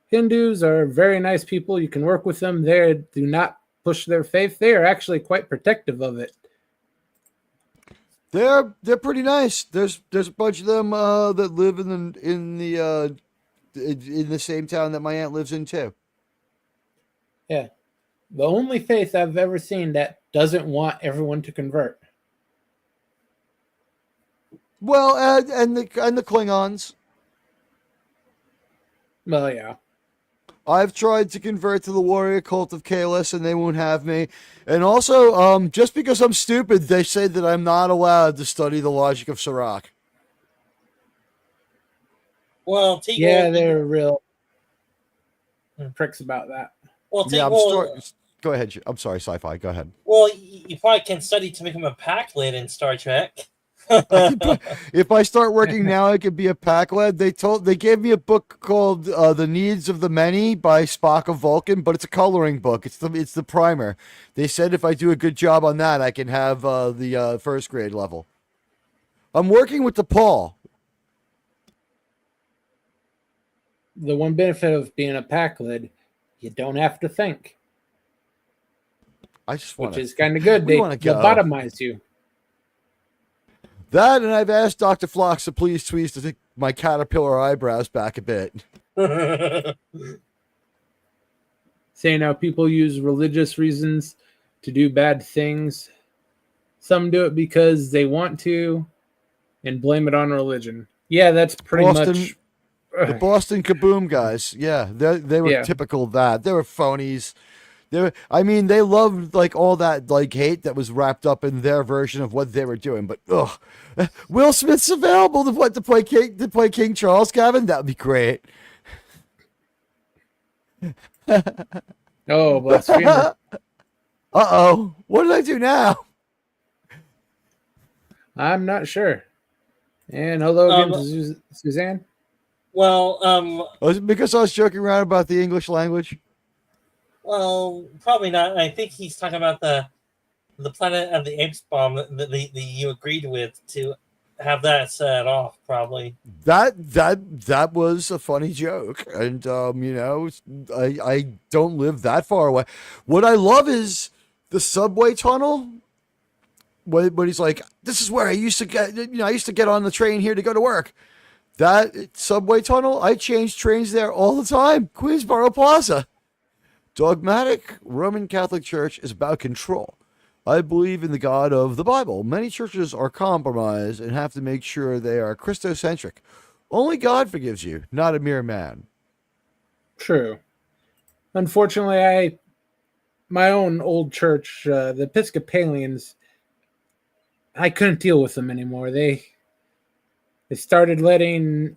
Hindus are very nice people. You can work with them. They do not push their faith. They are actually quite protective of it. They're pretty nice. There's a bunch of them that live in the same town that my aunt lives in too. Yeah. The only faith I've ever seen that doesn't want everyone to convert. Well, and the Klingons. Well, yeah. I've tried to convert to the warrior cult of Kalis, and they won't have me. And also, just because I'm stupid, they say that I'm not allowed to study the logic of Sirach. Well, Yeah, they're real pricks about that. Well, Yeah, go ahead. I'm sorry, sci-fi. Go ahead. Well, you probably can study to become a pack lid in Star Trek. If I start working now, I could be a pack lad. They gave me a book called "The Needs of the Many" by Spock of Vulcan, but it's a coloring book. It's the primer. They said if I do a good job on that, I can have the first grade level. I'm working with DePaul. The one benefit of being a pack lid, you don't have to think, I just want which is kind of good. we They wanna go. lobotomize you. that, and I've asked Dr. Flox to please tweeze to take my caterpillar eyebrows back a bit. Saying how people use religious reasons to do bad things. Some do it because they want to and blame it on religion. Yeah, that's pretty much. The Boston Kaboom guys, yeah, they were typical of that. They were phonies. They loved like all that like hate that was wrapped up in their version of what they were doing. But Will Smith's available to play King Charles, Gavin. That would be great. Oh, blasphemer. Uh-oh. What did I do now? I'm not sure. And hello again to Suzanne. Well, Was it because I was joking around about the English language? Well, probably not. I think he's talking about the Planet of the Apes bomb that you agreed with to have that set off. Probably. That was a funny joke, and I don't live that far away. What I love is the subway tunnel. When he's like, "This is where I used to get, I used to get on the train here to go to work." That subway tunnel, I change trains there all the time. Queensboro Plaza. Dogmatic Roman Catholic Church is about control. I believe in the God of the Bible. Many churches are compromised and have to make sure they are Christocentric. Only God forgives you, not a mere man. True. Unfortunately, my own old church, the Episcopalians, I couldn't deal with them anymore. They started mandating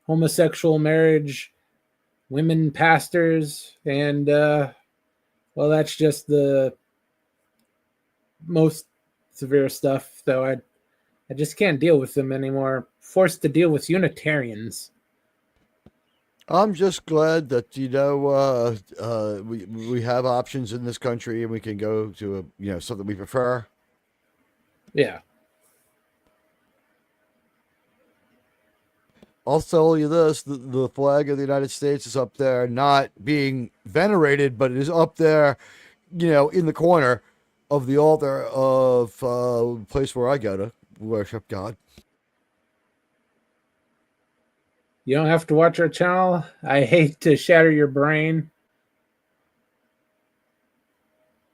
homosexual marriage, women pastors, and well, that's just the most severe stuff. Though I just can't deal with them anymore. Forced to deal with Unitarians. I'm just glad that we have options in this country and we can go to something we prefer. Yeah. I'll tell you this: the flag of the United States is up there, not being venerated, but it is up there, in the corner of the altar of the place where I go to worship God. You don't have to watch our channel. I hate to shatter your brain.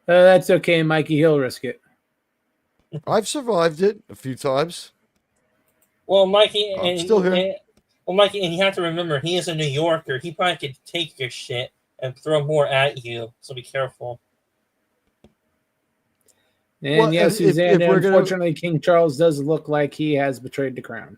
That's okay, Mikey. He'll risk it. I've survived it a few times. Well, Mikey, I'm still here. Mikey, and you have to remember, he is a New Yorker. He probably could take your shit and throw more at you. So be careful. And Well, yes, if Suzanne, we're gonna- unfortunately, King Charles does look like he has betrayed the crown.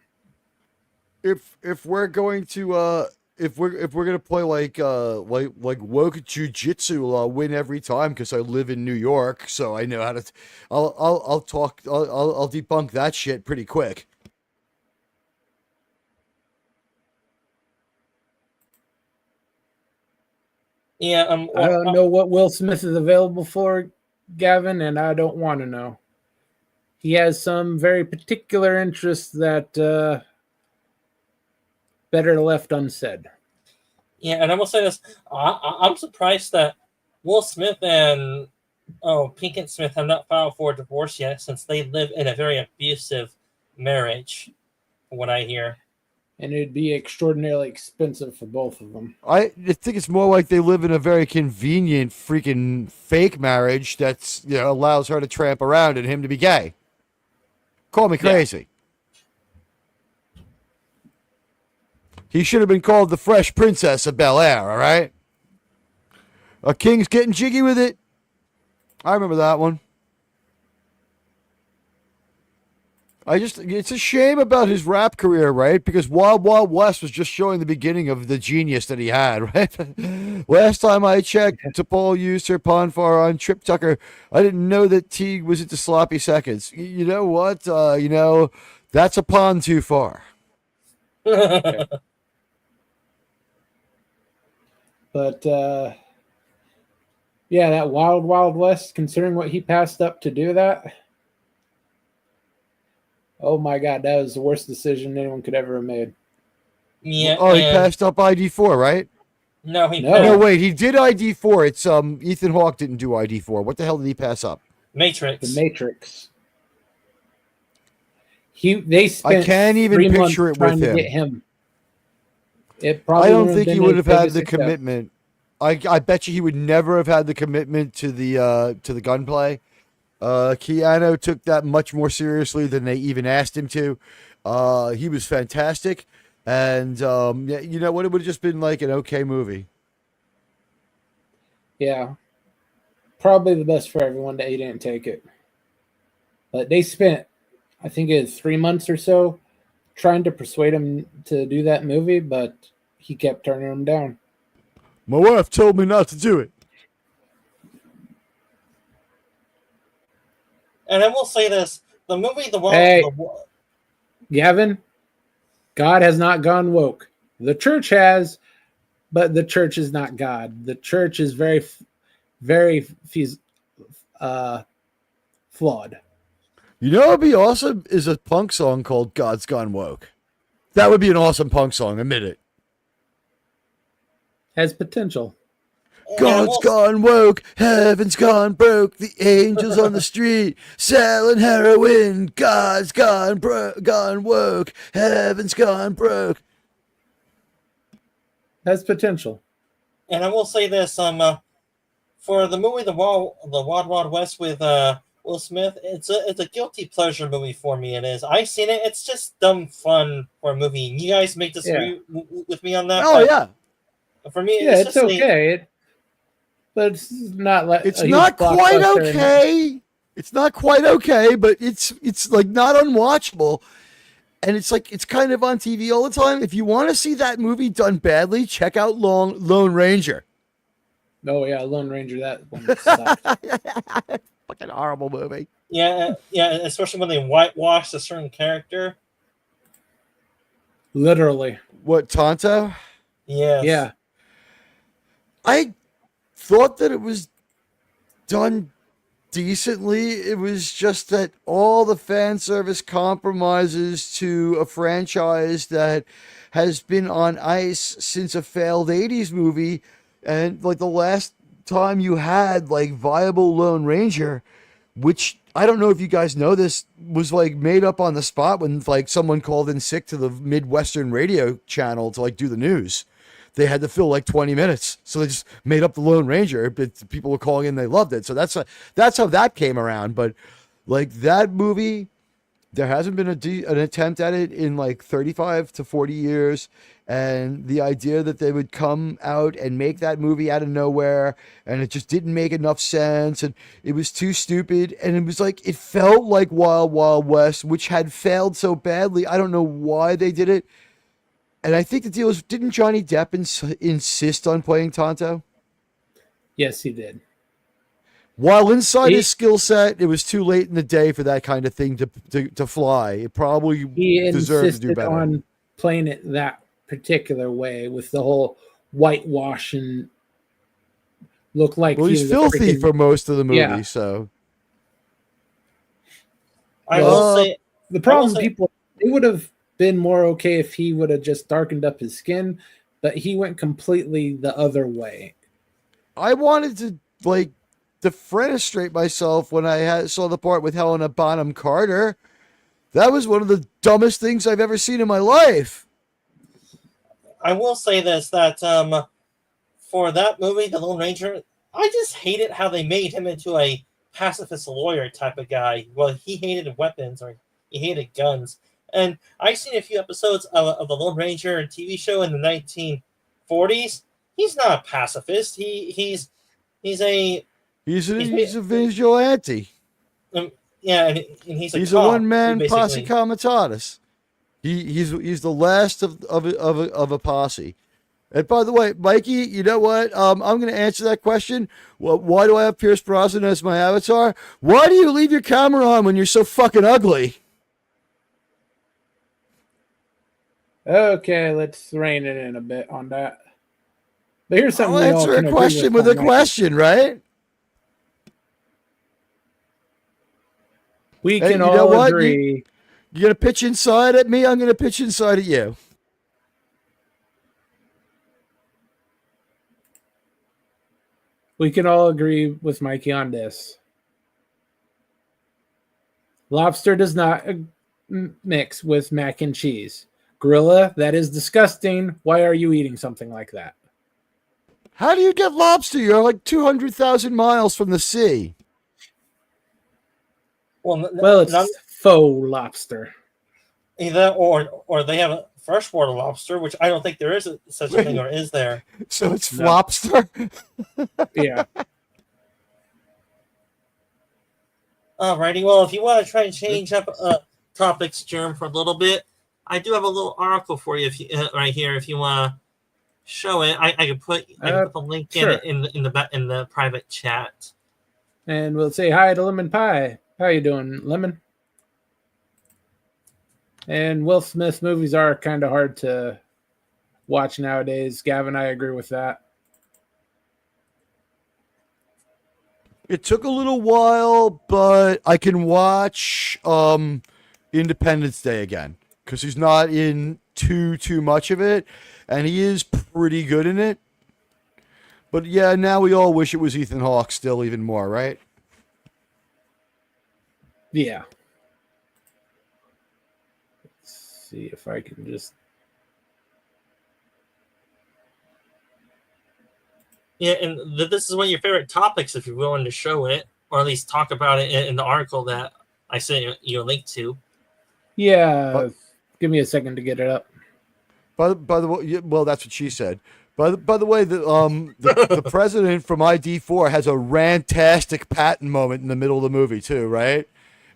If we're going to if we're gonna play like woke jujitsu, I'll win every time because I live in New York, so I know how to. I'll debunk that shit pretty quick. Yeah. I don't know what Will Smith is available for, Gavin, and I don't want to know. He has some very particular interests that better left unsaid. Yeah, and I will say this: I'm surprised that Will Smith and Pinkett Smith have not filed for a divorce yet, since they live in a very abusive marriage, from what I hear. And it'd be extraordinarily expensive for both of them. I think it's more like they live in a very convenient freaking fake marriage that's allows her to tramp around and him to be gay. Call me crazy. Yeah. He should have been called the Fresh Princess of Bel-Air, all right? A king's getting jiggy with it. I remember that one. It's a shame about his rap career, right? Because Wild Wild West was just showing the beginning of the genius that he had, right? Last time I checked, T'Pol used her Ponfar on Trip Tucker. I didn't know that Teague was into sloppy seconds. You know what? That's a pond too far. But, yeah, that Wild Wild West, considering what he passed up to do that, oh my God, that was the worst decision anyone could ever have made. Yeah. Oh, he passed up ID4, right? No, No, wait, he did ID4. It's Ethan Hawke didn't do ID4. What the hell did he pass up? Matrix. The Matrix. They spent I can't even 3 months picture it trying with to him. get him. It probably I don't wouldn't think he been would his have had biggest the success. commitment. I bet you he would never have had the commitment to the gunplay. Keanu took that much more seriously than they even asked him to. He was fantastic, and you know what? It would have just been like an okay movie. Yeah, probably the best for everyone that he didn't take it. But they spent, I think it was 3 months or so, trying to persuade him to do that movie, but he kept turning them down. My wife told me not to do it. And I will say this: the movie, Hey. Gavin, God has not gone woke. The church has, but the church is not God. The church is very flawed. You know what would be awesome is a punk song called God's Gone Woke. That would be an awesome punk song, admit it. Has potential. God's gone woke, heaven's gone broke, the angels on the street selling heroin. God's gone woke, heaven's gone broke. Has potential. And I will say this: for the movie the Wild Wild West with Will Smith, it's a guilty pleasure movie for me. It is. I've seen it. It's just dumb fun for a movie. You guys may disagree with me on that. Oh yeah. For me, Yeah, it's okay. But it's not like it's not quite okay. It's not quite okay, but it's like not unwatchable. And it's like it's kind of on TV all the time. If you want to see that movie done badly, check out Lone Ranger. Oh yeah, Lone Ranger. That one sucked. Fucking horrible movie. Yeah, especially when they whitewash a certain character. Literally. What, Tonto? Yes. Yeah. I thought that it was done decently. It was just that all the fan service compromises to a franchise that has been on ice since a failed 80s movie. And like the last time you had like viable Lone Ranger, which I don't know if you guys know this, was like made up on the spot when like someone called in sick to the Midwestern radio channel to like do the news. They had to fill like 20 minutes. So they just made up the Lone Ranger, but people were calling in, they loved it. So that's how that came around. But like that movie, there hasn't been an attempt at it in like 35 to 40 years. And the idea that they would come out and make that movie out of nowhere, and it just didn't make enough sense, and it was too stupid, and it was like, it felt like Wild Wild West, which had failed so badly. I don't know why they did it. And I think the deal is, didn't Johnny Depp insist on playing Tonto? Yes, he did. While inside his skill set, it was too late in the day for that kind of thing to fly. It probably deserved to do better. On playing it that particular way with the whole whitewash and look like he's filthy for most of the movie. So I will say the problem they would have been more okay if he would have just darkened up his skin, but he went completely the other way. I wanted to like defenestrate myself when I saw the part with Helena Bonham Carter. That was one of the dumbest things I've ever seen in my life. I will say this, that for that movie, The Lone Ranger, I just hated how they made him into a pacifist lawyer type of guy. Well, he hated weapons or he hated guns. And I've seen a few episodes of The Lone Ranger TV show in the 1940s. He's not a pacifist. He's a vigilante. Yeah, and he's a one-man posse comitatus. He's the last of a posse. And by the way, Mikey, you know what? I'm going to answer that question. Well, why do I have Pierce Brosnan as my avatar? Why do you leave your camera on when you're so fucking ugly? Okay, let's rein it in a bit on that. But here's something I'll answer a question with a question, right? We can all agree. You're going to pitch inside at me? I'm going to pitch inside at you. We can all agree with Mikey on this. Lobster does not mix with mac and cheese. Gorilla, that is disgusting. Why are you eating something like that? How do you get lobster? You're like 200,000 miles from the sea. Well, it's faux lobster. Either or they have a freshwater lobster, which I don't think there is such a thing, or is there? So it's lobster? Yeah. Alrighty, well, if you want to try and change up topics, Germ, for a little bit, I do have a little article for you right here. If you want to show it, I can put the link in the private chat. And we'll say hi to Lemon Pie. How you doing, Lemon? And Will Smith movies are kind of hard to watch nowadays. Gavin, I agree with that. It took a little while, but I can watch Independence Day again because he's not in too much of it, and he is pretty good in it. But yeah, now we all wish it was Ethan Hawke still even more, right? Yeah. Let's see if I can just. Yeah, and this is one of your favorite topics if you're willing to show it, or at least talk about it in the article that I sent you a link to. Yeah. Give me a second to get it up. By the way, well, that's what she said. By the way, the president from ID4 has a rantastic Patton moment in the middle of the movie too, right?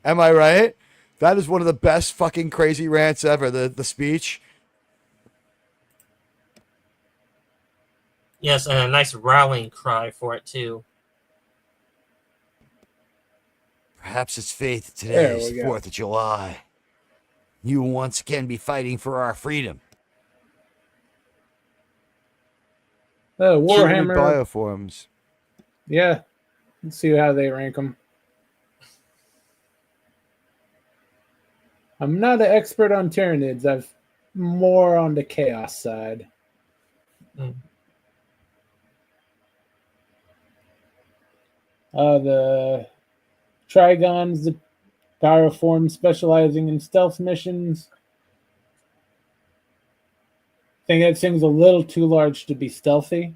Am I right? That is one of the best fucking crazy rants ever. The speech. Yes, and a nice rallying cry for it too. Perhaps it's faith today There is we the go. 4th of July. You will once again be fighting for our freedom. Warhammer. Bioforms. Yeah. Let's see how they rank them. I'm not an expert on Tyranids. I'm more on the Chaos side. The Trigons, the Pyroform specializing in stealth missions. I think that thing's a little too large to be stealthy.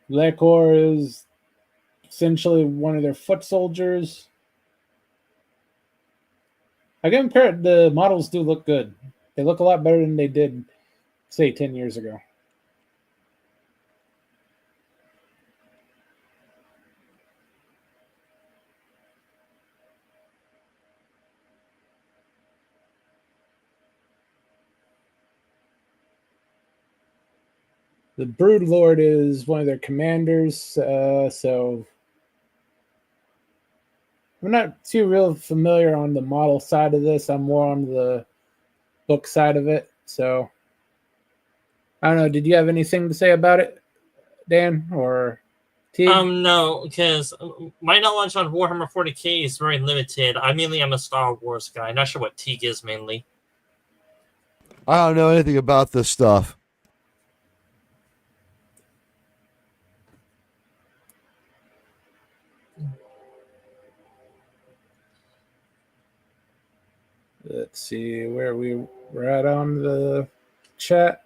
Lekor is essentially one of their foot soldiers. I can compare it, the models do look good. They look a lot better than they did, say, 10 years ago. The Brood Lord is one of their commanders, so I'm not too real familiar on the model side of this. I'm more on the book side of it. So I don't know. Did you have anything to say about it, Dan or T? No, because my knowledge on Warhammer 40k is very limited. I mainly am a Star Wars guy. Not sure what Teague is mainly. I don't know anything about this stuff. Let's see where we were at on the chat.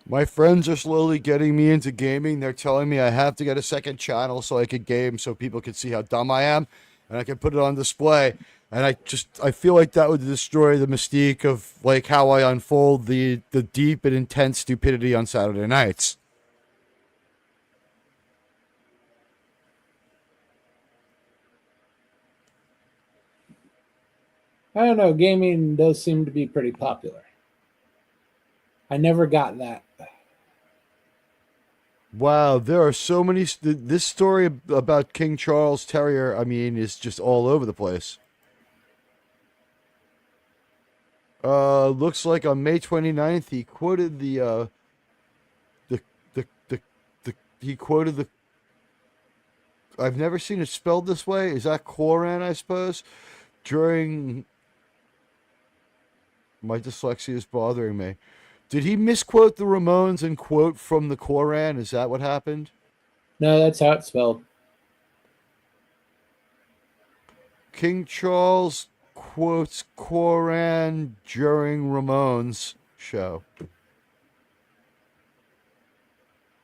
My friends are slowly getting me into gaming. They're telling me I have to get a second channel so I could game so people can see how dumb I am and I can put it on display. And I feel like that would destroy the mystique of like how I unfold the deep and intense stupidity on Saturday nights. I don't know. Gaming does seem to be pretty popular. I never got that. Wow, there are so many. This story about King Charles Terrier, I mean, is just all over the place. Looks like on May 29th, he quoted he quoted the. I've never seen it spelled this way. Is that Koran, I suppose? During. My dyslexia is bothering me. Did he misquote the Ramones and quote from the Koran? Is that what happened? No, that's how it's spelled. King Charles quotes Koran during Ramones show.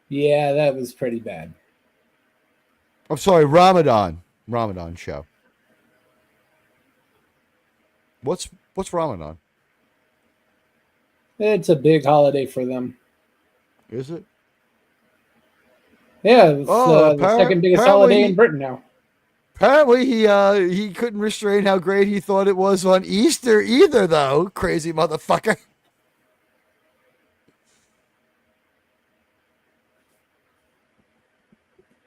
Yeah, that was pretty bad. I'm sorry, Ramadan show. What's Ramadan? It's a big holiday for them. Is it? Yeah, it's the second biggest holiday in Britain now. Apparently, he couldn't restrain how great he thought it was on Easter either, though. Crazy motherfucker.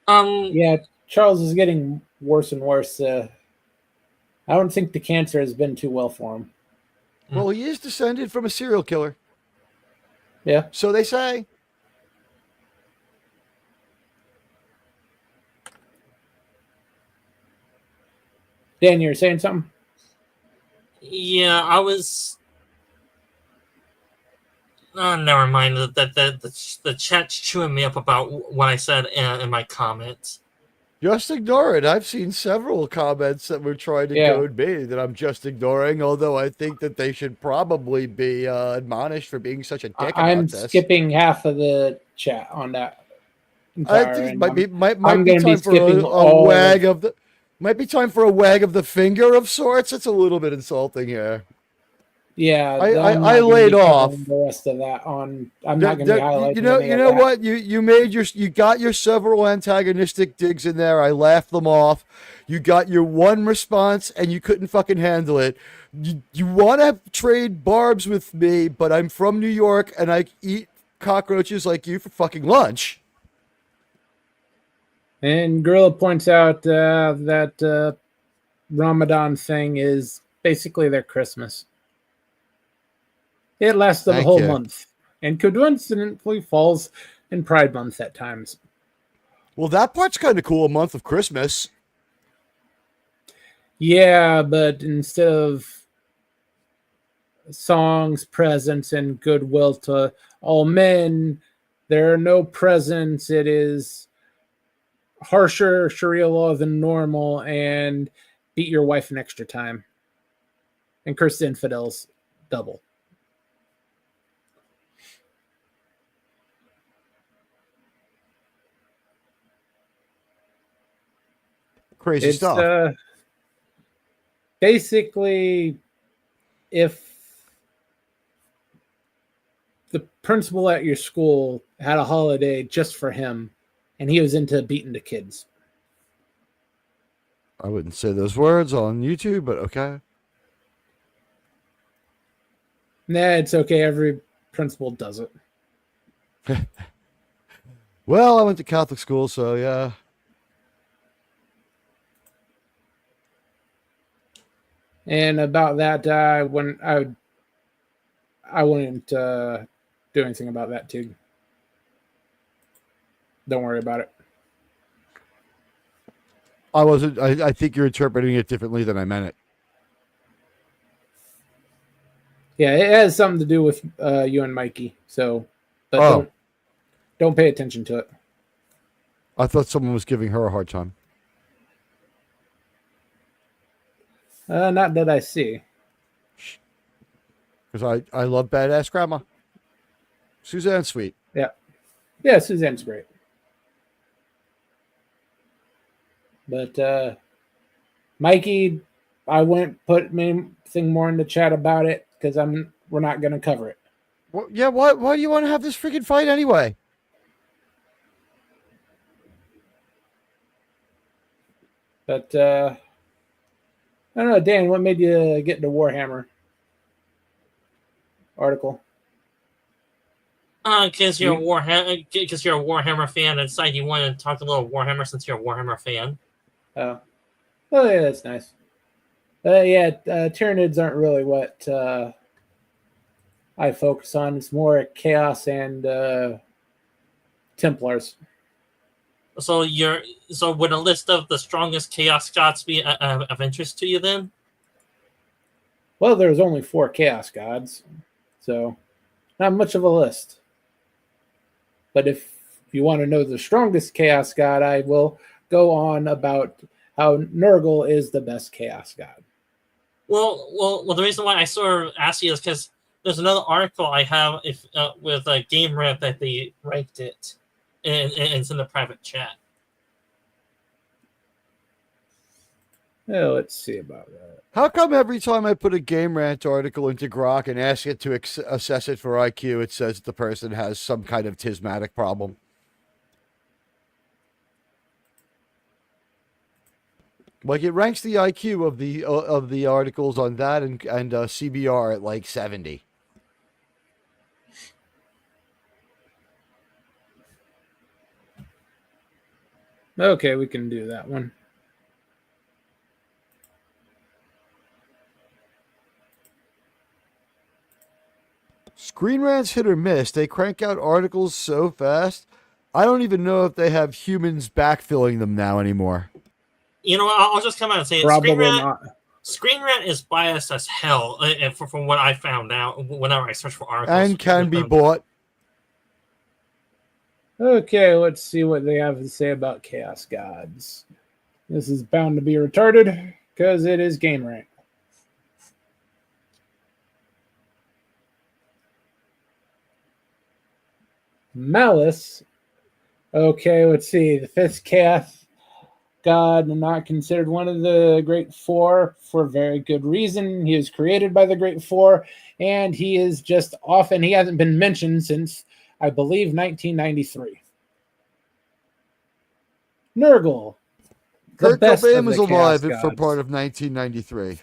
Yeah, Charles is getting worse and worse. I don't think the cancer has been too well for him. Well, he is descended from a serial killer. Yeah. So they say. Dan, you're saying something? Yeah, I was. Oh, never mind. The chat's chewing me up about what I said in my comments. Just ignore it. I've seen several comments that were trying to Yeah. goad me that I'm just ignoring, although I think that they should probably be admonished for being such a dick I'm about this. skipping half of the chat on that I entire. think it And might be I'm be going to be time for skipping a all wag of. of the might be time for a wag of the finger of sorts. It's a little bit insulting here. Yeah, I'm I not going to laid be off. covering the rest of that on. I'm not going to be You highlighting know, any you of know that. what? You got your several antagonistic digs in there. I laughed them off. You got your one response, and you couldn't fucking handle it. You want to trade barbs with me, but I'm from New York, and I eat cockroaches like you for fucking lunch. And Gorilla points out that Ramadan thing is basically their Christmas. It lasts the Thank whole you. month, and coincidentally falls in Pride Month at times. Well, that part's kind of cool. A month of Christmas. Yeah, but instead of songs, presents, and goodwill to all men, there are no presents. It is harsher Sharia law than normal, and beat your wife an extra time, and curse the infidels double. Crazy It's stuff. Basically, if the principal at your school had a holiday just for him and he was into beating the kids. I wouldn't say those words on YouTube, but okay. Nah, it's okay. Every principal does it. Well, I went to Catholic school, so yeah. And about that, I wouldn't do anything about that too. Don't worry about it. I wasn't. I think you're interpreting it differently than I meant it. Yeah, it has something to do with you and Mikey. So, but Oh. don't pay attention to it. I thought someone was giving her a hard time. Not that I see. Because I love badass grandma. Suzanne's sweet. Yeah, Suzanne's great. But Mikey, I wouldn't put anything more in the chat about it because we're not going to cover it. Well, yeah, why do you want to have this freaking fight anyway? But I don't know, Dan, what made you get into Warhammer article? Because you're a Warhammer fan, and decided you wanted to talk a little Warhammer since you're a Warhammer fan. Oh, yeah, that's nice. Yeah, Tyranids aren't really what I focus on. It's more Chaos and Templars. So would a list of the strongest Chaos gods be of interest to you then? Well, there's only 4 Chaos gods, so not much of a list. But if you want to know the strongest Chaos god, I will go on about how Nurgle is the best Chaos god. Well, the reason why I sort of asked you is because there's another article I have with a game rep that they ranked it, and it's in the private chat. Oh, let's see about that. How come every time I put a Game Rant article into Grok and ask it to assess it for IQ, it says the person has some kind of tismatic problem? Like, it ranks the IQ of the articles on that and CBR at like 70. Okay, we can do that one. Screen Rant's hit or miss. They crank out articles so fast. I don't even know if they have humans backfilling them now anymore. You know, I'll just come out and say it. Probably not. Screen Rant is biased as hell, from what I found out whenever I search for articles. And can be bought. Okay, let's see what they have to say about Chaos Gods. This is bound to be retarded because it is Game Rank. Malice. Okay, let's see. The fifth Chaos God, not considered one of the Great Four for very good reason. He was created by the Great Four, and he is just off, and he hasn't been mentioned since, I believe, 1993. Nurgle. Kurt Cobain was alive for part of 1993.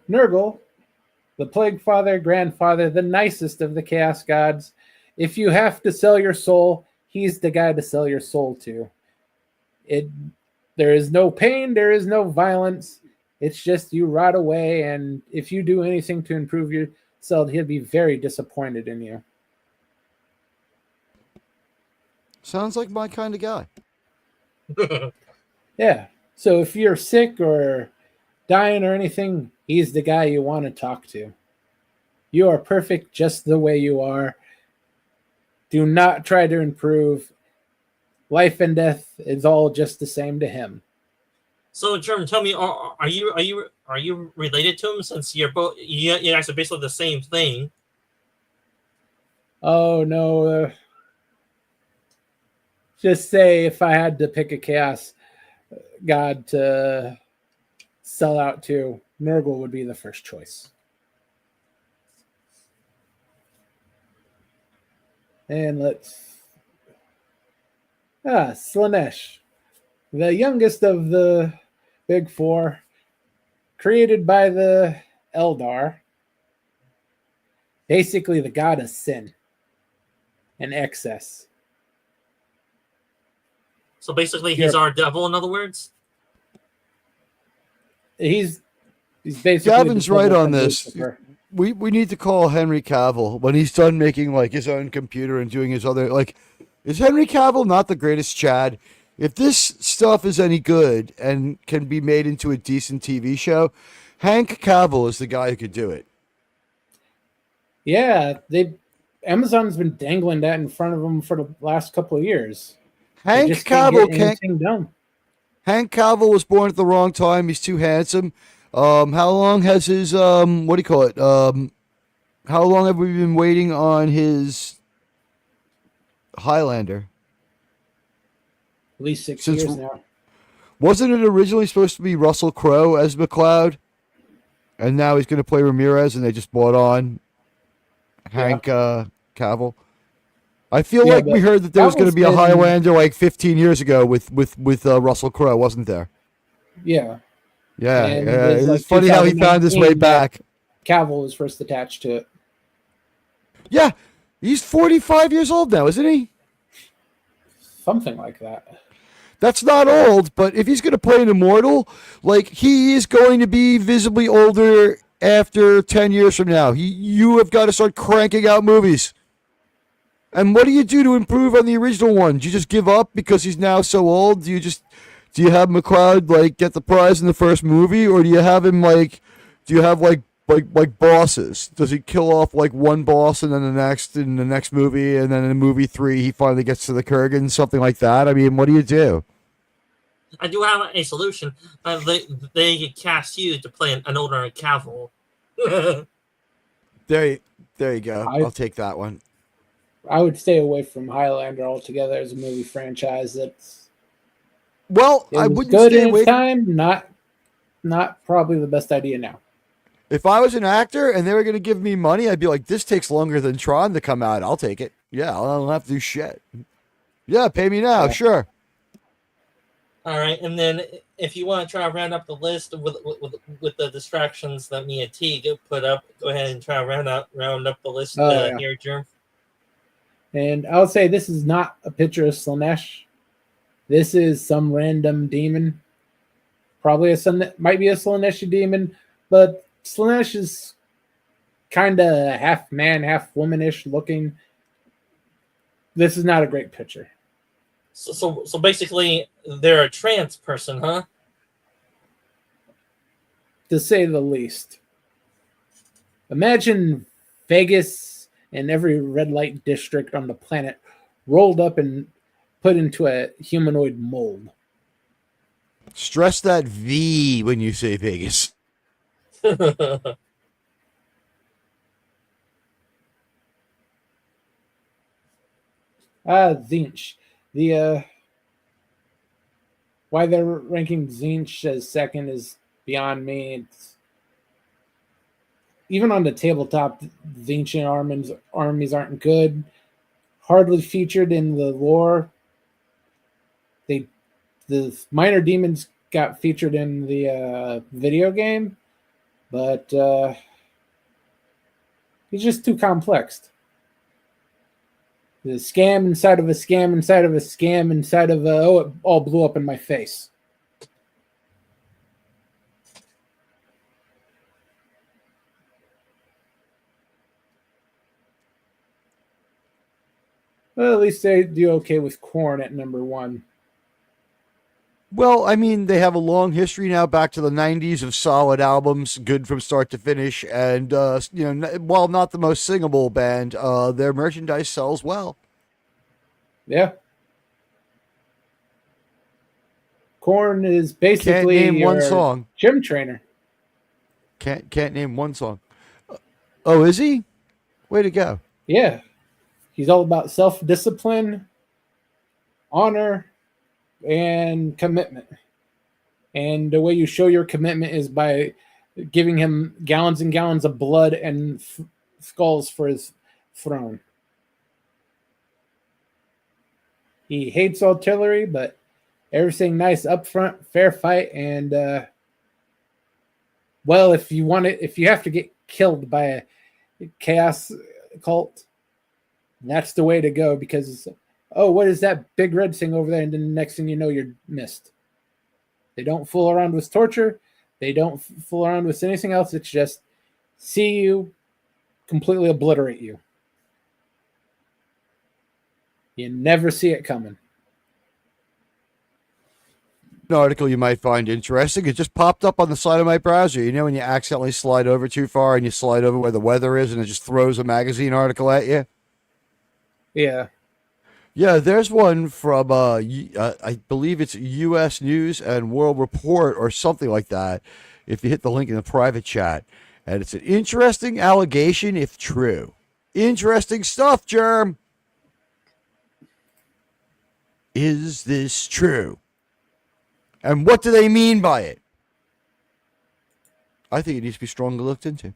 Nurgle, the Plague Father, Grandfather, the nicest of the Chaos Gods. If you have to sell your soul, he's the guy to sell your soul to. There is no pain, there is no violence. It's just you rot away, and if you do anything to improve yourself, he'll be very disappointed in you. Sounds like my kind of guy. Yeah. So if you're sick or dying or anything, he's the guy you want to talk to. You are perfect just the way you are. Do not try to improve. Life and death is all just the same to him. So, Germ, tell me, are you related to him? Since you guys are basically the same thing. Oh no. Just say if I had to pick a Chaos God to sell out to, Nurgle would be the first choice. And Slanesh, the youngest of the Big Four, created by the Eldar, basically the god of sin and excess. So basically, he's our devil, in other words? He's basically... Gavin's right on this. We need to call Henry Cavill when he's done making like his own computer and doing his other... Like, is Henry Cavill not the greatest Chad? If this stuff is any good and can be made into a decent TV show, Hank Cavill is the guy who could do it. Yeah, Amazon's been dangling that in front of them for the last couple of years. Hank Cavill was born at the wrong time. He's too handsome. How long has his what do you call it? How long have we been waiting on his Highlander? At least 6 years now. Wasn't it originally supposed to be Russell Crowe as McLeod? And now he's going to play Ramirez, and they just brought on Hank Cavill. I feel like we heard that there was going to be a Highlander like 15 years ago with Russell Crowe, wasn't there? Yeah. Yeah. It's funny how he found his way back. Cavill was first attached to it. Yeah. He's 45 years old now, isn't he? Something like that. That's not old, but if he's going to play an immortal, like he is going to be visibly older after 10 years from now. You have got to start cranking out movies. And what do you do to improve on the original one? Do you just give up because he's now so old? Do you have McLeod like get the prize in the first movie, or do you have him like bosses? Does he kill off like one boss and then in the next movie, and then in movie 3 he finally gets to the Kurgan, something like that? I mean, what do you do? I do have a solution. They cast you to play an older Cavill. There you go. I'll take that one. I would stay away from Highlander altogether as a movie franchise. That's I wouldn't good stay in away its time. Not probably the best idea now. If I was an actor and they were going to give me money, I'd be like, this takes longer than Tron to come out. I'll take it. Yeah, I don't have to do shit. Yeah, pay me now. Yeah. Sure. All right, and then if you want to try to round up the list with the distractions that me and T put up, go ahead and try to round up the list here, Germ. And I'll say this is not a picture of Slanesh. This is some random demon. Probably might be a Slaneshi demon, but Slanesh is kind of half man, half womanish looking. This is not a great picture. So basically, they're a trans person, huh? To say the least. Imagine Vegas and every red light district on the planet rolled up and put into a humanoid mold. Stress that V when you say Vegas. Zinch. The why they're ranking Zinch as second is beyond me. It's, even on the tabletop, Zinch armies aren't good. Hardly featured in the lore. The minor demons got featured in the video game, but he's just too complex. The scam inside of a scam inside of a scam inside of it all blew up in my face. Well, at least they do okay with Korn at number 1. Well, I mean, they have a long history now back to the 90s of solid albums, good from start to finish. And, while not the most singable band, their merchandise sells well. Yeah. Korn is basically Can't name one song. Gym trainer. Can't name one song. Oh, is he? Way to go. Yeah. He's all about self-discipline, honor, and commitment. And the way you show your commitment is by giving him gallons and gallons of blood and skulls for his throne. He hates artillery, but everything nice up front, fair fight, and well, if you have to get killed by a chaos cult, that's the way to go, because what is that big red thing over there? And then the next thing you know, you're missed. They don't fool around with torture. They don't fool around with anything else. It's just see you, completely obliterate you. You never see it coming. An article you might find interesting. It just popped up on the side of my browser. You know when you accidentally slide over too far and you slide over where the weather is and it just throws a magazine article at you? Yeah. Yeah, there's one from, I believe it's U.S. News and World Report or something like that, if you hit the link in the private chat. And it's an interesting allegation if true. Interesting stuff, Germ. Is this true? And what do they mean by it? I think it needs to be strongly looked into.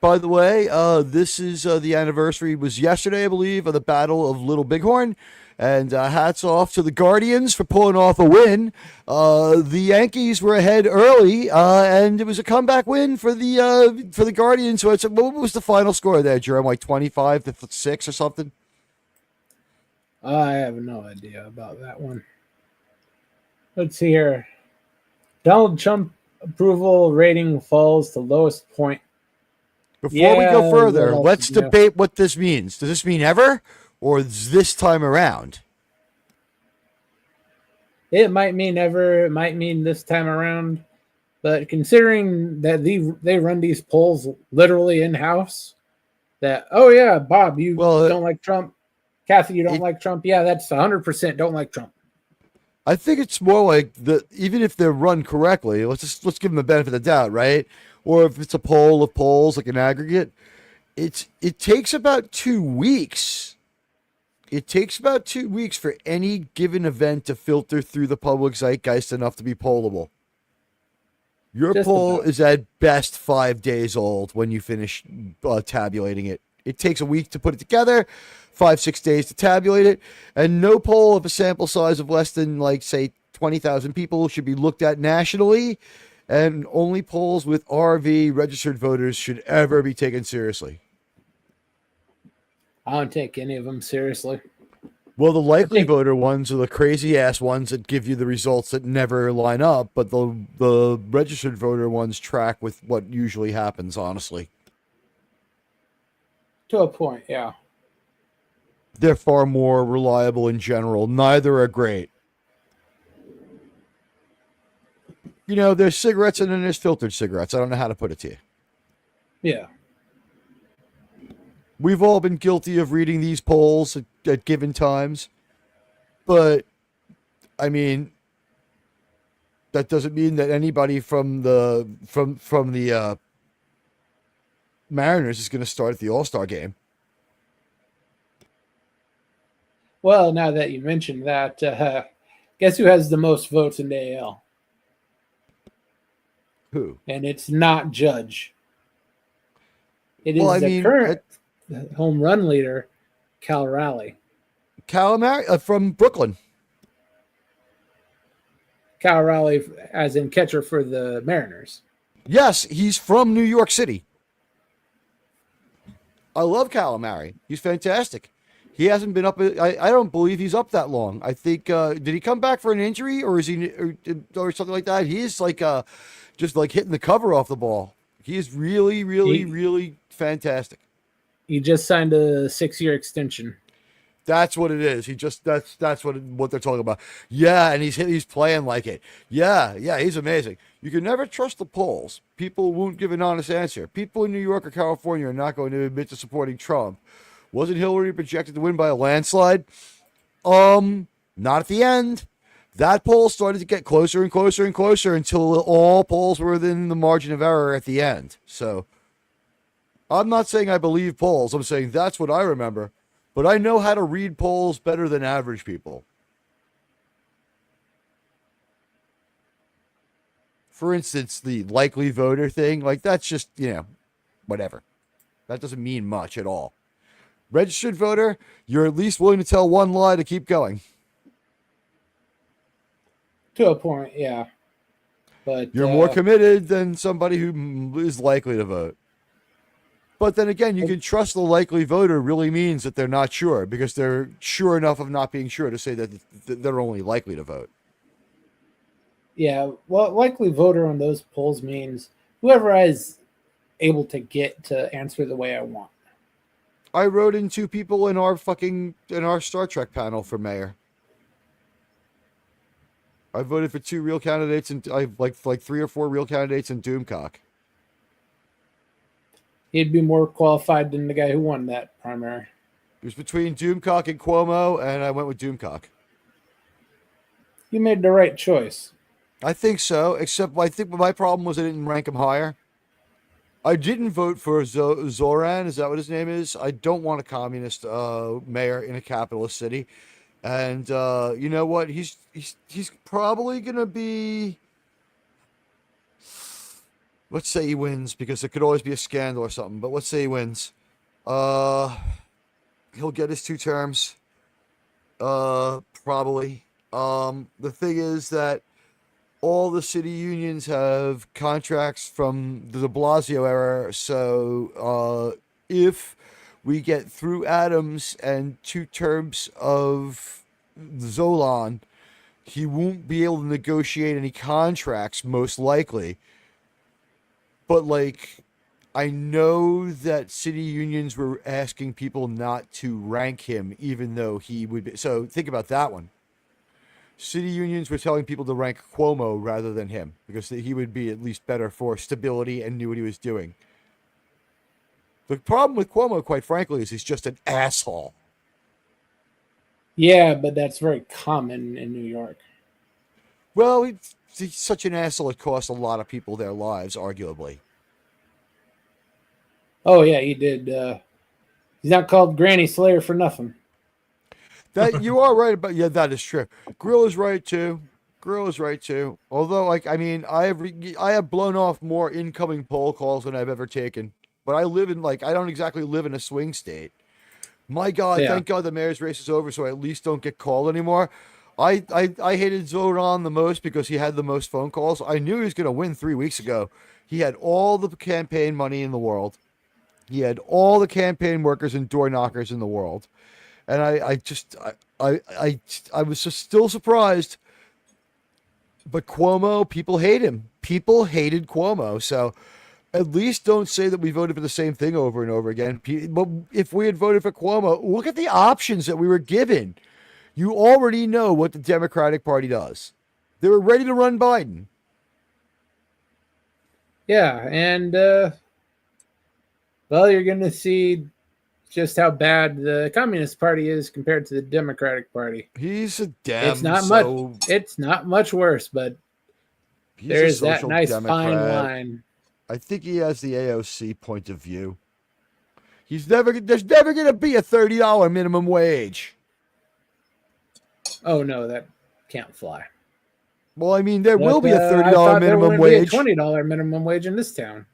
By the way, this is the anniversary was yesterday, I believe, of the Battle of Little Bighorn. And hats off to the Guardians for pulling off a win. The Yankees were ahead early, and it was a comeback win for the Guardians. So what was the final score there, Jerome? Like 25-6 or something? I have no idea about that one. Let's see here. Donald Trump approval rating falls to lowest point. Before we go further, let's debate what this means. Does this mean ever, or is this time around? It might mean ever. It might mean this time around. But considering that they run these polls literally in-house, that, oh yeah, Bob, you don't like Trump. Kathy, you don't like Trump. Yeah, that's 100% don't like Trump. I think it's more like even if they're run correctly, let's give them the benefit of the doubt, right? Or if it's a poll of polls, like an aggregate, it takes about 2 weeks. It takes about 2 weeks for any given event to filter through the public zeitgeist enough to be pollable. Your poll is at best 5 days old when you finish tabulating it. It takes a week to put it together, 5-6 days to tabulate it, and no poll of a sample size of less than, like, say, 20,000 people should be looked at nationally. and only polls with RV registered voters should ever be taken seriously. I don't take any of them seriously. Well, the likely think- voter ones are the crazy ass ones that give you the results that never line up, but the registered voter ones track with what usually happens, honestly. To a point, yeah. They're far more reliable in general. Neither are great. You know, there's cigarettes and then there's filtered cigarettes. I don't know how to put it to you. Yeah. We've all been guilty of reading these polls at given times, but I mean, that doesn't mean that anybody from the Mariners is going to start at the All-Star game. Well, now that you mentioned that, guess who has the most votes in the AL? Who? And it's not Judge. It is Well, I the mean, current home run leader, Cal Raleigh. Calamari from Brooklyn. Cal Raleigh, as in catcher for the Mariners. Yes, he's from New York City. I love Calamari. He's fantastic. He hasn't been up. I don't believe he's up that long. I think did he come back for an injury or is he or something like that? He's like just like hitting the cover off the ball. He is really, really, really fantastic. He just signed a 6-year extension. That's what it is. He just that's what they're talking about. Yeah, and he's playing like it. Yeah, he's amazing. You can never trust the polls. People won't give an honest answer. People in New York or California are not going to admit to supporting Trump. Wasn't Hillary projected to win by a landslide? Not at the end. That poll started to get closer and closer and closer until all polls were within the margin of error at the end. So I'm not saying I believe polls. I'm saying that's what I remember. But I know how to read polls better than average people. For instance, the likely voter thing, like that's just, whatever. That doesn't mean much at all. Registered voter, you're at least willing to tell one lie to keep going. To a point, yeah. But You're more committed than somebody who is likely to vote. But then again, you can trust the likely voter really means that they're not sure because they're sure enough of not being sure to say that they're only likely to vote. Yeah, well, likely voter on those polls means whoever I is able to get to answer the way I want. I wrote in 2 people in our Star Trek panel for mayor. I voted for 2 real candidates and I like 3 or 4 real candidates in Doomcock. He'd be more qualified than the guy who won that primary. It was between Doomcock and Cuomo, and I went with Doomcock. You made the right choice. I think so, except I think my problem was I didn't rank him higher. I didn't vote for Zoran, is that what his name is? I don't want a communist mayor in a capitalist city. And you know what? He's probably going to be... Let's say he wins, because there could always be a scandal or something. But let's say he wins. He'll get his 2 terms. Probably. The thing is that all the city unions have contracts from the de Blasio era. So if we get through Adams and 2 terms of Zolan, he won't be able to negotiate any contracts, most likely. But, I know that city unions were asking people not to rank him, even though he would be. So, think about that one. City unions were telling people to rank Cuomo rather than him, because he would be at least better for stability and knew what he was doing. The problem with Cuomo, quite frankly, is he's just an asshole. Yeah, but that's very common in New York. Well, he's such an asshole, it cost a lot of people their lives, arguably. Oh, yeah, he did. He's not called Granny Slayer for nothing. That you are right about. Yeah, that is true. Grill is right too. Although, I have blown off more incoming poll calls than I've ever taken. But I live in I don't exactly live in a swing state. My God, Thank God the mayor's race is over, so I at least don't get called anymore. I hated Zoran the most because he had the most phone calls. I knew he was going to win 3 weeks ago. He had all the campaign money in the world. He had all the campaign workers and door knockers in the world. And I was just still surprised. But Cuomo, people hate him. People hated Cuomo. So at least don't say that we voted for the same thing over and over again. But if we had voted for Cuomo, look at the options that we were given. You already know what the Democratic Party does. They were ready to run Biden. Yeah, and well, you're going to see just how bad the Communist Party is compared to the Democratic Party. He's a Dem. It's not much. It's not much worse, but there's that nice fine line. I think he has the AOC point of view. There's never going to be a $30 minimum wage. Oh no, that can't fly. Well, I mean, there will be a $30 minimum wage. There will be a $20 minimum wage in this town.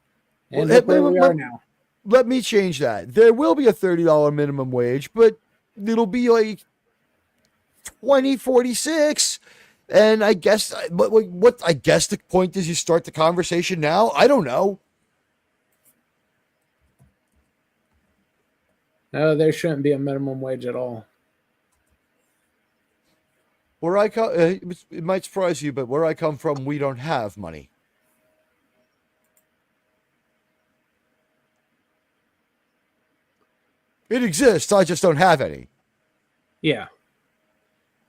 And well, look where we are now. Let me change that. There will be a $30 minimum wage, but it'll be like $20.46. And I guess what I guess the point is you start the conversation now. I don't know. No, there shouldn't be a minimum wage at all. Where I come, it might surprise you, but where I come from, we don't have money. It exists. I just don't have any. Yeah.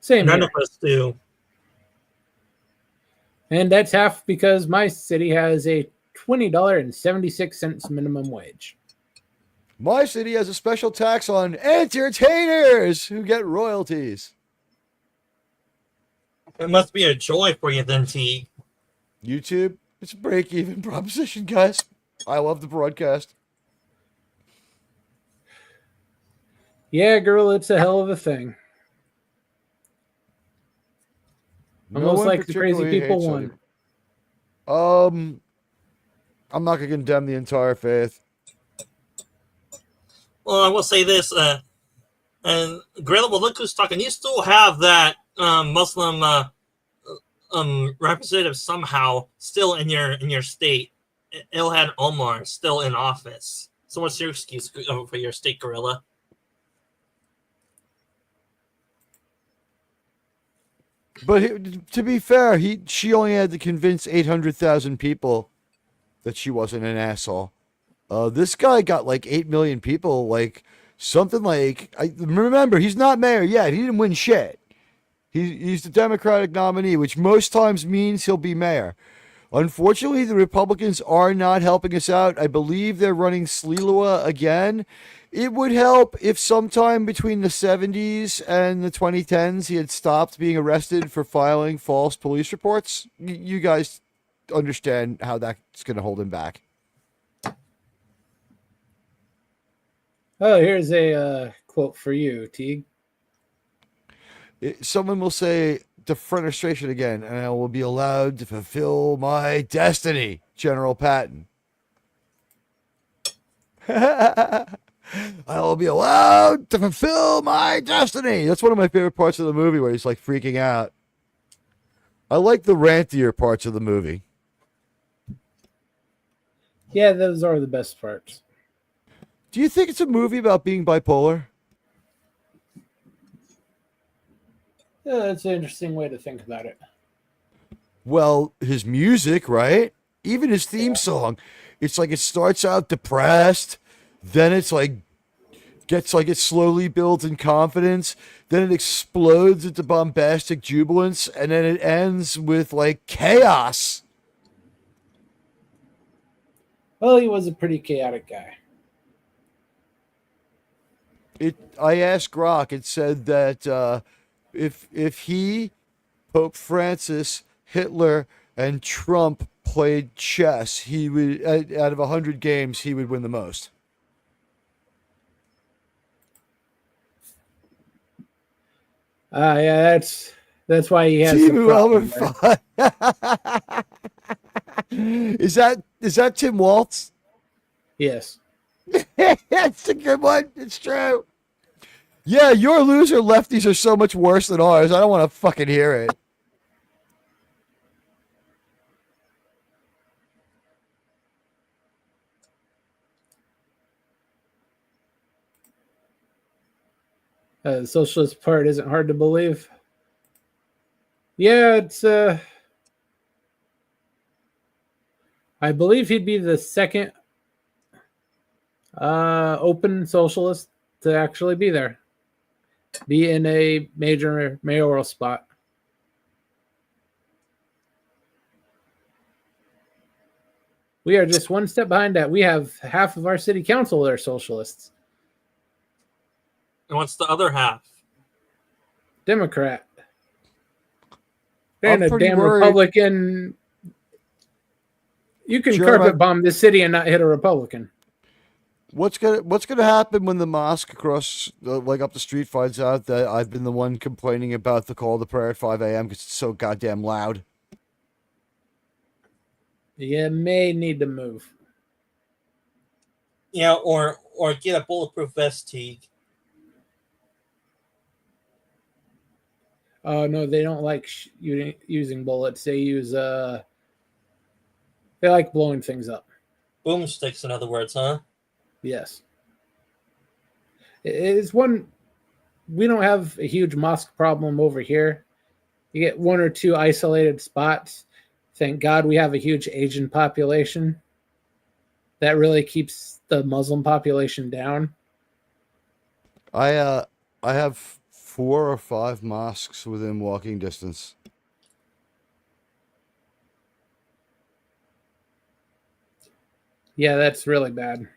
Same. None of us do. And that's half because my city has a $20.76 minimum wage. My city has a special tax on entertainers who get royalties. It must be a joy for you then, T. YouTube, it's a break-even proposition, guys. I love the broadcast. Yeah, girl, it's a hell of a thing. Almost like the crazy people won. I'm not going to condemn the entire faith. Well, I will say this, and Gorilla, well, look who's talking. You still have that Muslim representative somehow still in your state. Ilhan Omar still in office. So what's your excuse for your state, Gorilla? But to be fair, she only had to convince 800,000 people that she wasn't an asshole. This guy got like 8 million people, like something like. I remember he's not mayor yet. He didn't win shit. He's the Democratic nominee, which most times means he'll be mayor. Unfortunately, the Republicans are not helping us out. I believe they're running Sliwa again. It would help if sometime between the 70s and the 2010s he had stopped being arrested for filing false police reports. You guys understand how that's going to hold him back. Oh, here's a quote for you, Teague. Someone will say defenestration again, and I will be allowed to fulfill my destiny, General Patton. I will be allowed to fulfill my destiny. That's one of my favorite parts of the movie where he's like freaking out. I like the rantier parts of the movie. Yeah, those are the best parts. Do you think it's a movie about being bipolar? Yeah, that's an interesting way to think about it. Well, his music, right? Even his theme song. It's like it starts out depressed, then it's like gets like it slowly builds in confidence, then it explodes into bombastic jubilance, and then it ends with like chaos. Well, he was a pretty chaotic guy. I asked Grok. It said that if he, Pope Francis, Hitler, and Trump played chess, he would out of 100 games he would win the most. Yeah, that's why he has the problem. Is that Tim Waltz? Yes. That's a good one. It's true. Yeah, your loser lefties are so much worse than ours. I don't want to fucking hear it. The socialist part isn't hard to believe. Yeah, it's I believe he'd be the second open socialist to actually be there, be in a major mayoral spot. We are just one step behind that. We have half of our city council that are socialists. And what's the other half? Democrat. I'm And a pretty damn worried. Republican. You can Sure, carpet bomb this city and not hit a Republican. What's gonna happen when the mosque across like up the street finds out that I've been the one complaining about the call to prayer at 5 a.m. because it's so goddamn loud? You may need to move. Yeah, or get a bulletproof vest, Teague. Oh no, they don't like using bullets. They use they like blowing things up. Boomsticks, in other words, huh? Yes. It's one. We don't have a huge mosque problem over here. You get one or two isolated spots. Thank God we have a huge Asian population. That really keeps the Muslim population down. I have 4 or 5 mosques within walking distance. Yeah, that's really bad.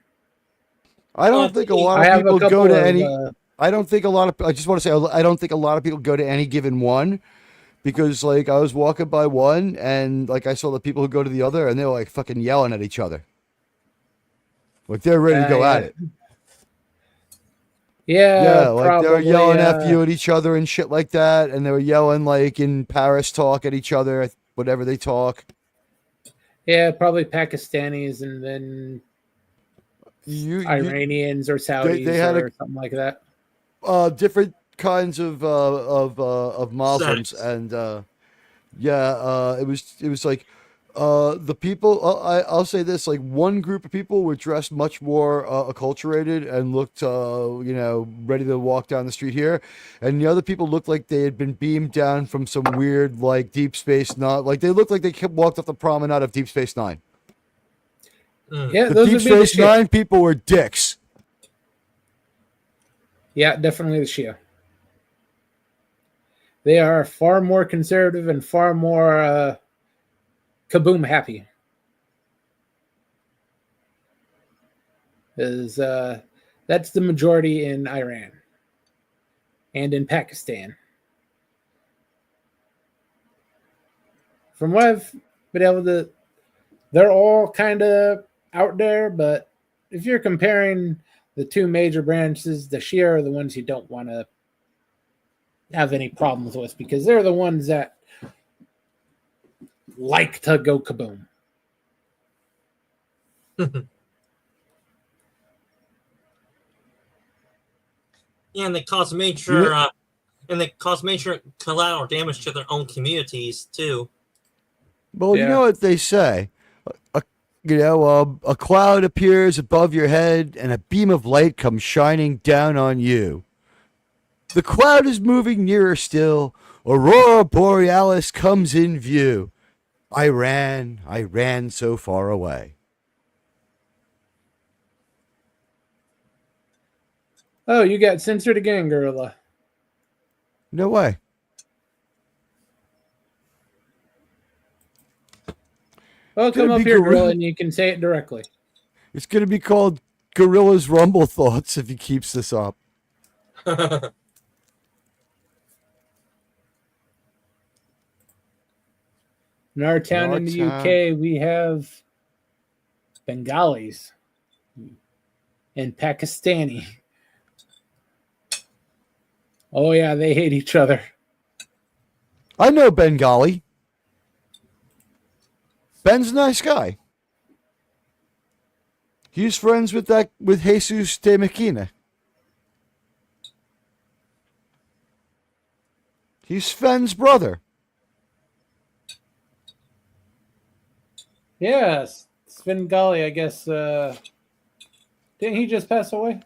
I don't think a lot I of have people a couple go to of, any. I don't think a lot of. I just want to say I don't think a lot of people go to any given one, because like I was walking by one and like I saw the people who go to the other and they were like fucking yelling at each other. Like they're ready to go at it. Yeah, Like probably, they were yelling F you at each other and shit like that, and they were yelling like in Paris talk at each other, whatever they talk. Yeah, probably Pakistanis and then Iranians or Saudis they had or something like that. Different kinds of Muslims, Sects. and it was like the people. I'll say this: like one group of people were dressed much more acculturated and looked, ready to walk down the street here, and the other people looked like they had been beamed down from some weird like Deep Space Nine. Like they looked like they walked off the promenade of Deep Space Nine. Yeah, The those Deep would be the Space Shia. Nine people were dicks. Yeah, definitely the Shia. They are far more conservative and far more kaboom happy. That's the majority in Iran and in Pakistan. From what I've been able to, they're all kind of out there, but if you're comparing the two major branches, the Shia are the ones you don't want to have any problems with because they're the ones that like to go kaboom. Yeah, and they cause major collateral damage to their own communities too. Well, you know what they say. A cloud appears above your head and a beam of light comes shining down on you. The cloud is moving nearer still. Aurora Borealis comes in view. I ran so far away. Oh, you got censored again, Gorilla. No way. Well, come up here, Gorilla, and you can say it directly. It's going to be called Gorilla's Rumble Thoughts if he keeps this up. In our town in the UK, we have Bengalis and Pakistani. Oh, yeah, they hate each other. I know Bengali. Ben's a nice guy. He's friends with Jesus de Mekina. He's Sven's brother. Yeah, Svengali, I guess. Didn't he just pass away?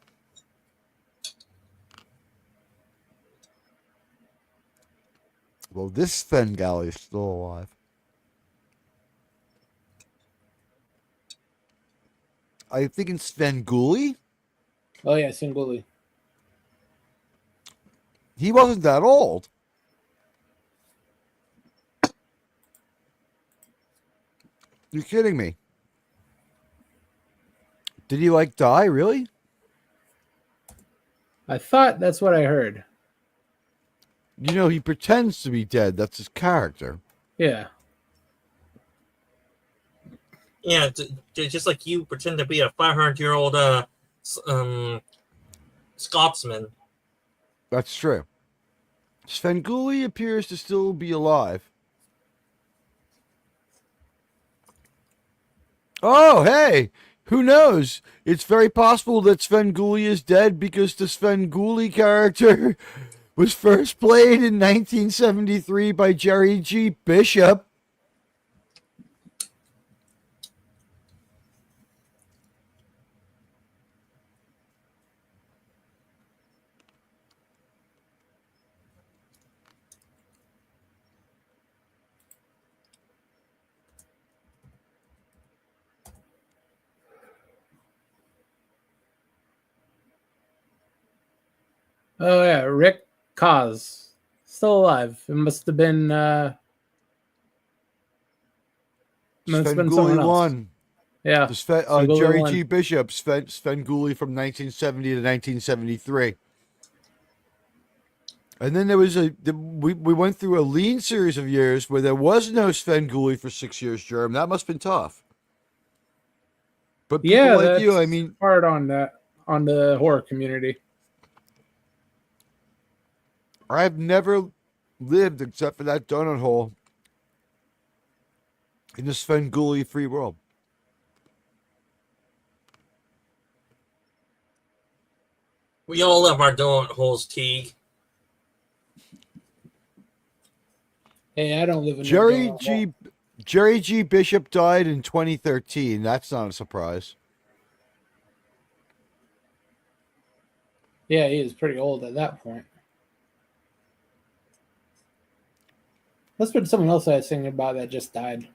Well, this Svengali is still alive. I think it's Svengoolie. Oh yeah, Svengoolie. He wasn't that old. You're kidding me. Did he like die, really? I thought that's what I heard. You know, he pretends to be dead. That's his character. Yeah. Yeah, just like you pretend to be a 500-year-old Scotsman. That's true. Svengoolie appears to still be alive. Oh, hey! Who knows? It's very possible that Svengoolie is dead because the Svengoolie character was first played in 1973 by Jerry G. Bishop. Oh yeah, Rick Cos, still alive. It must have been. Must have been someone Svengoolie else. won. Yeah. Svengoolie Jerry won. G. Bishop, Svengoolie from 1970 to 1973. And then there was we went through a lean series of years where there was no Svengoolie for 6 years, Germ. That must have been tough. But people Yeah, like that's you, I mean, hard on the horror community. I've never lived except for that donut hole in the Svengoolie free world. We all love our donut holes, Teague. Hey, I don't live in Jerry no donut hole. Jerry G. Bishop died in 2013. That's not a surprise. Yeah, he is pretty old at that point. Must have been someone else I was thinking about that just died.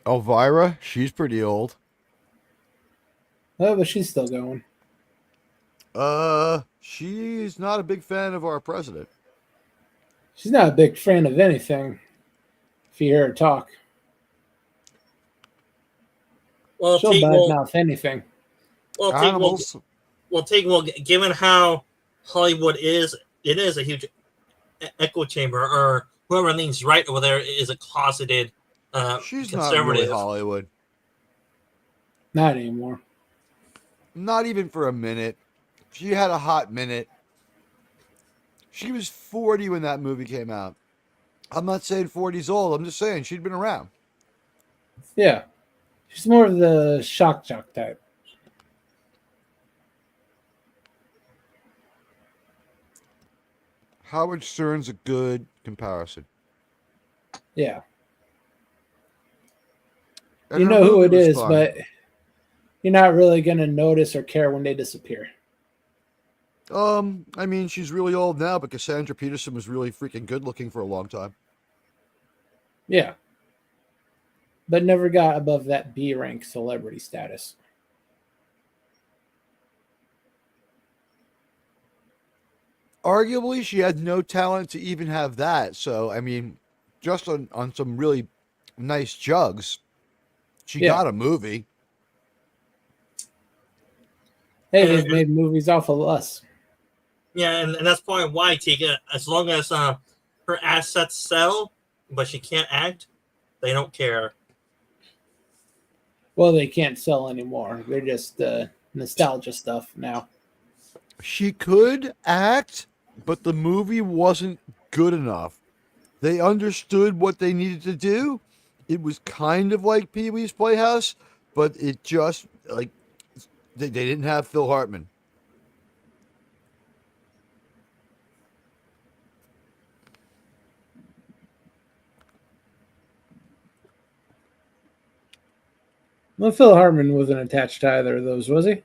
Elvira, she's pretty old. Oh, but she's still going. She's not a big fan of our president. She's not a big fan of anything. If you hear her talk, Well, she'll Teague will. badmouth anything. Well, Teague will. Animals. Well, Teague will. Given how Hollywood is, it is a huge echo chamber, or whoever leans right over there is a closeted She's not really conservative. Hollywood. Not anymore. Not even for a minute. She had a hot minute. She was 40 when that movie came out. I'm not saying 40's old. I'm just saying she'd been around. Yeah. She's more of the shock jock type. Howard Stern's a good comparison. Yeah. And You her know who movie it was is, fun. but you're not really going to notice or care when they disappear. I mean, she's really old now, but Cassandra Peterson was really freaking good looking for a long time. Yeah. But never got above that B rank celebrity status. Arguably, she had no talent to even have that. So, I mean, just on some really nice jugs, she Yeah. got a movie. Hey, they've made movies off of us. Yeah, and that's probably why Teague. As long as her assets sell, but she can't act, they don't care. Well, they can't sell anymore. They're just nostalgia stuff now. She could act, but the movie wasn't good enough. They understood what they needed to do. It was kind of like Pee-wee's Playhouse, but it just, like, they didn't have Phil Hartman. Well, Phil Hartman wasn't attached to either of those, was he?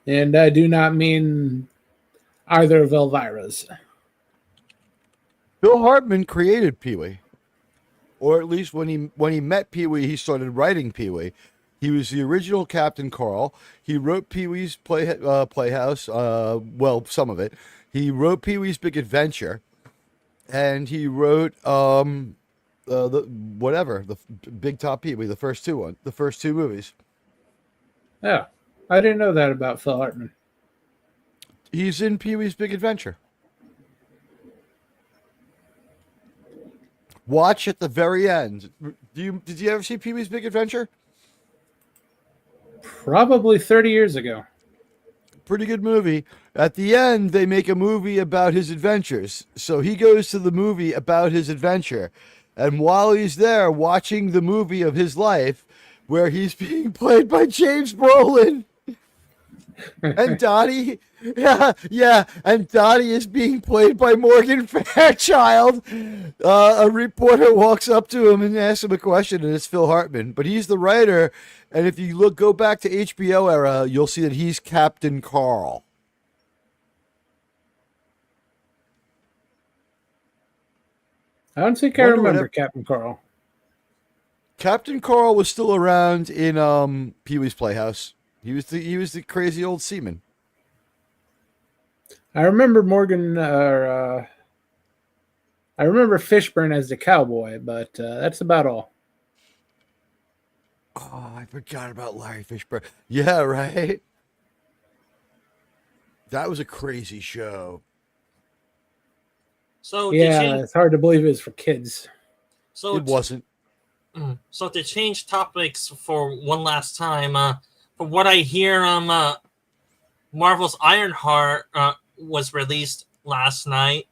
And I do not mean either of Elvira's. Bill Hartman created Pee-wee. Or at least when he met Pee-wee, he started writing Pee-wee. He was the original Captain Carl. He wrote Pee-wee's Playhouse, well, some of it. He wrote Pee-wee's Big Adventure. And he wrote the Big Top Pee-wee, the first two movies. Yeah, I didn't know that about Phil Hartman. He's in Pee-wee's Big Adventure. Watch at the very end. Did you ever see Pee-wee's Big Adventure? Probably 30 years ago. Pretty good movie. At the end, they make a movie about his adventures. So he goes to the movie about his adventure. And while he's there watching the movie of his life, where he's being played by James Brolin, and Dottie, and Dottie is being played by Morgan Fairchild. A reporter walks up to him and asks him a question, and it's Phil Hartman. But he's the writer, and if you go back to HBO era, you'll see that he's Captain Carl. I don't think I remember Captain Carl. Captain Carl was still around in Pee-wee's Playhouse. He was the crazy old seaman. I remember Morgan. I remember Fishburne as the cowboy, but that's about all. Oh, I forgot about Larry Fishburne. Yeah, right. That was a crazy show. So yeah, it's hard to believe it was for kids. So it wasn't. So to change topics for one last time, from what I hear, Marvel's Ironheart was released last night.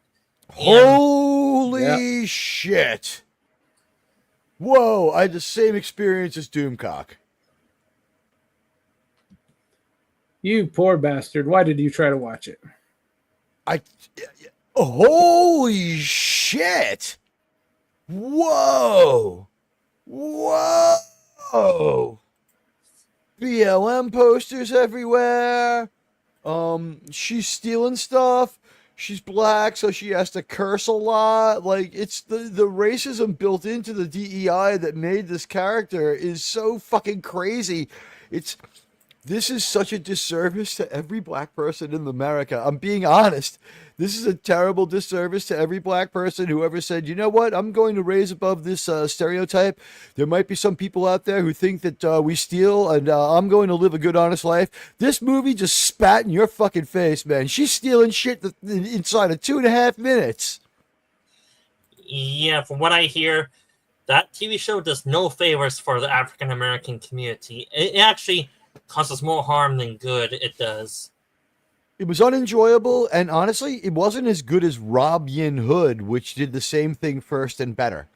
Holy shit! Whoa! I had the same experience as Doomcock. You poor bastard! Why did you try to watch it? Holy shit! Whoa! Whoa! BLM posters everywhere. She's stealing stuff. She's black, so she has to curse a lot. Like, it's the racism built into the DEI that made this character is so fucking crazy. This is such a disservice to every black person in America. I'm being honest. This is a terrible disservice to every black person who ever said, you know what, I'm going to raise above this stereotype. There might be some people out there who think that we steal, and I'm going to live a good, honest life. This movie just spat in your fucking face, man. She's stealing shit inside of 2.5 minutes. Yeah, from what I hear, that TV show does no favors for the African-American community. It actually causes more harm than good. It does. It was unenjoyable, and honestly, it wasn't as good as Rob Yin Hood, which did the same thing first and better.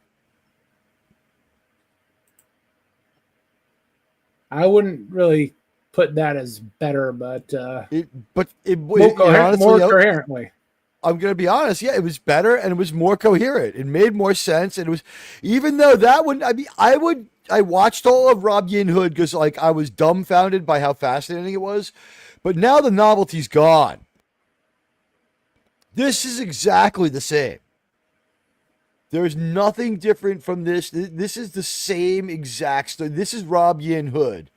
I wouldn't really put that as better, but more coherently. I'm going to be honest. Yeah, it was better, and it was more coherent. It made more sense, and it was, even though that one, I watched all of Rob Yin Hood because, like, I was dumbfounded by how fascinating it was. But now the novelty's gone. This is exactly the same. There's nothing different from this. This is the same exact story. This is Rob Yin Hood.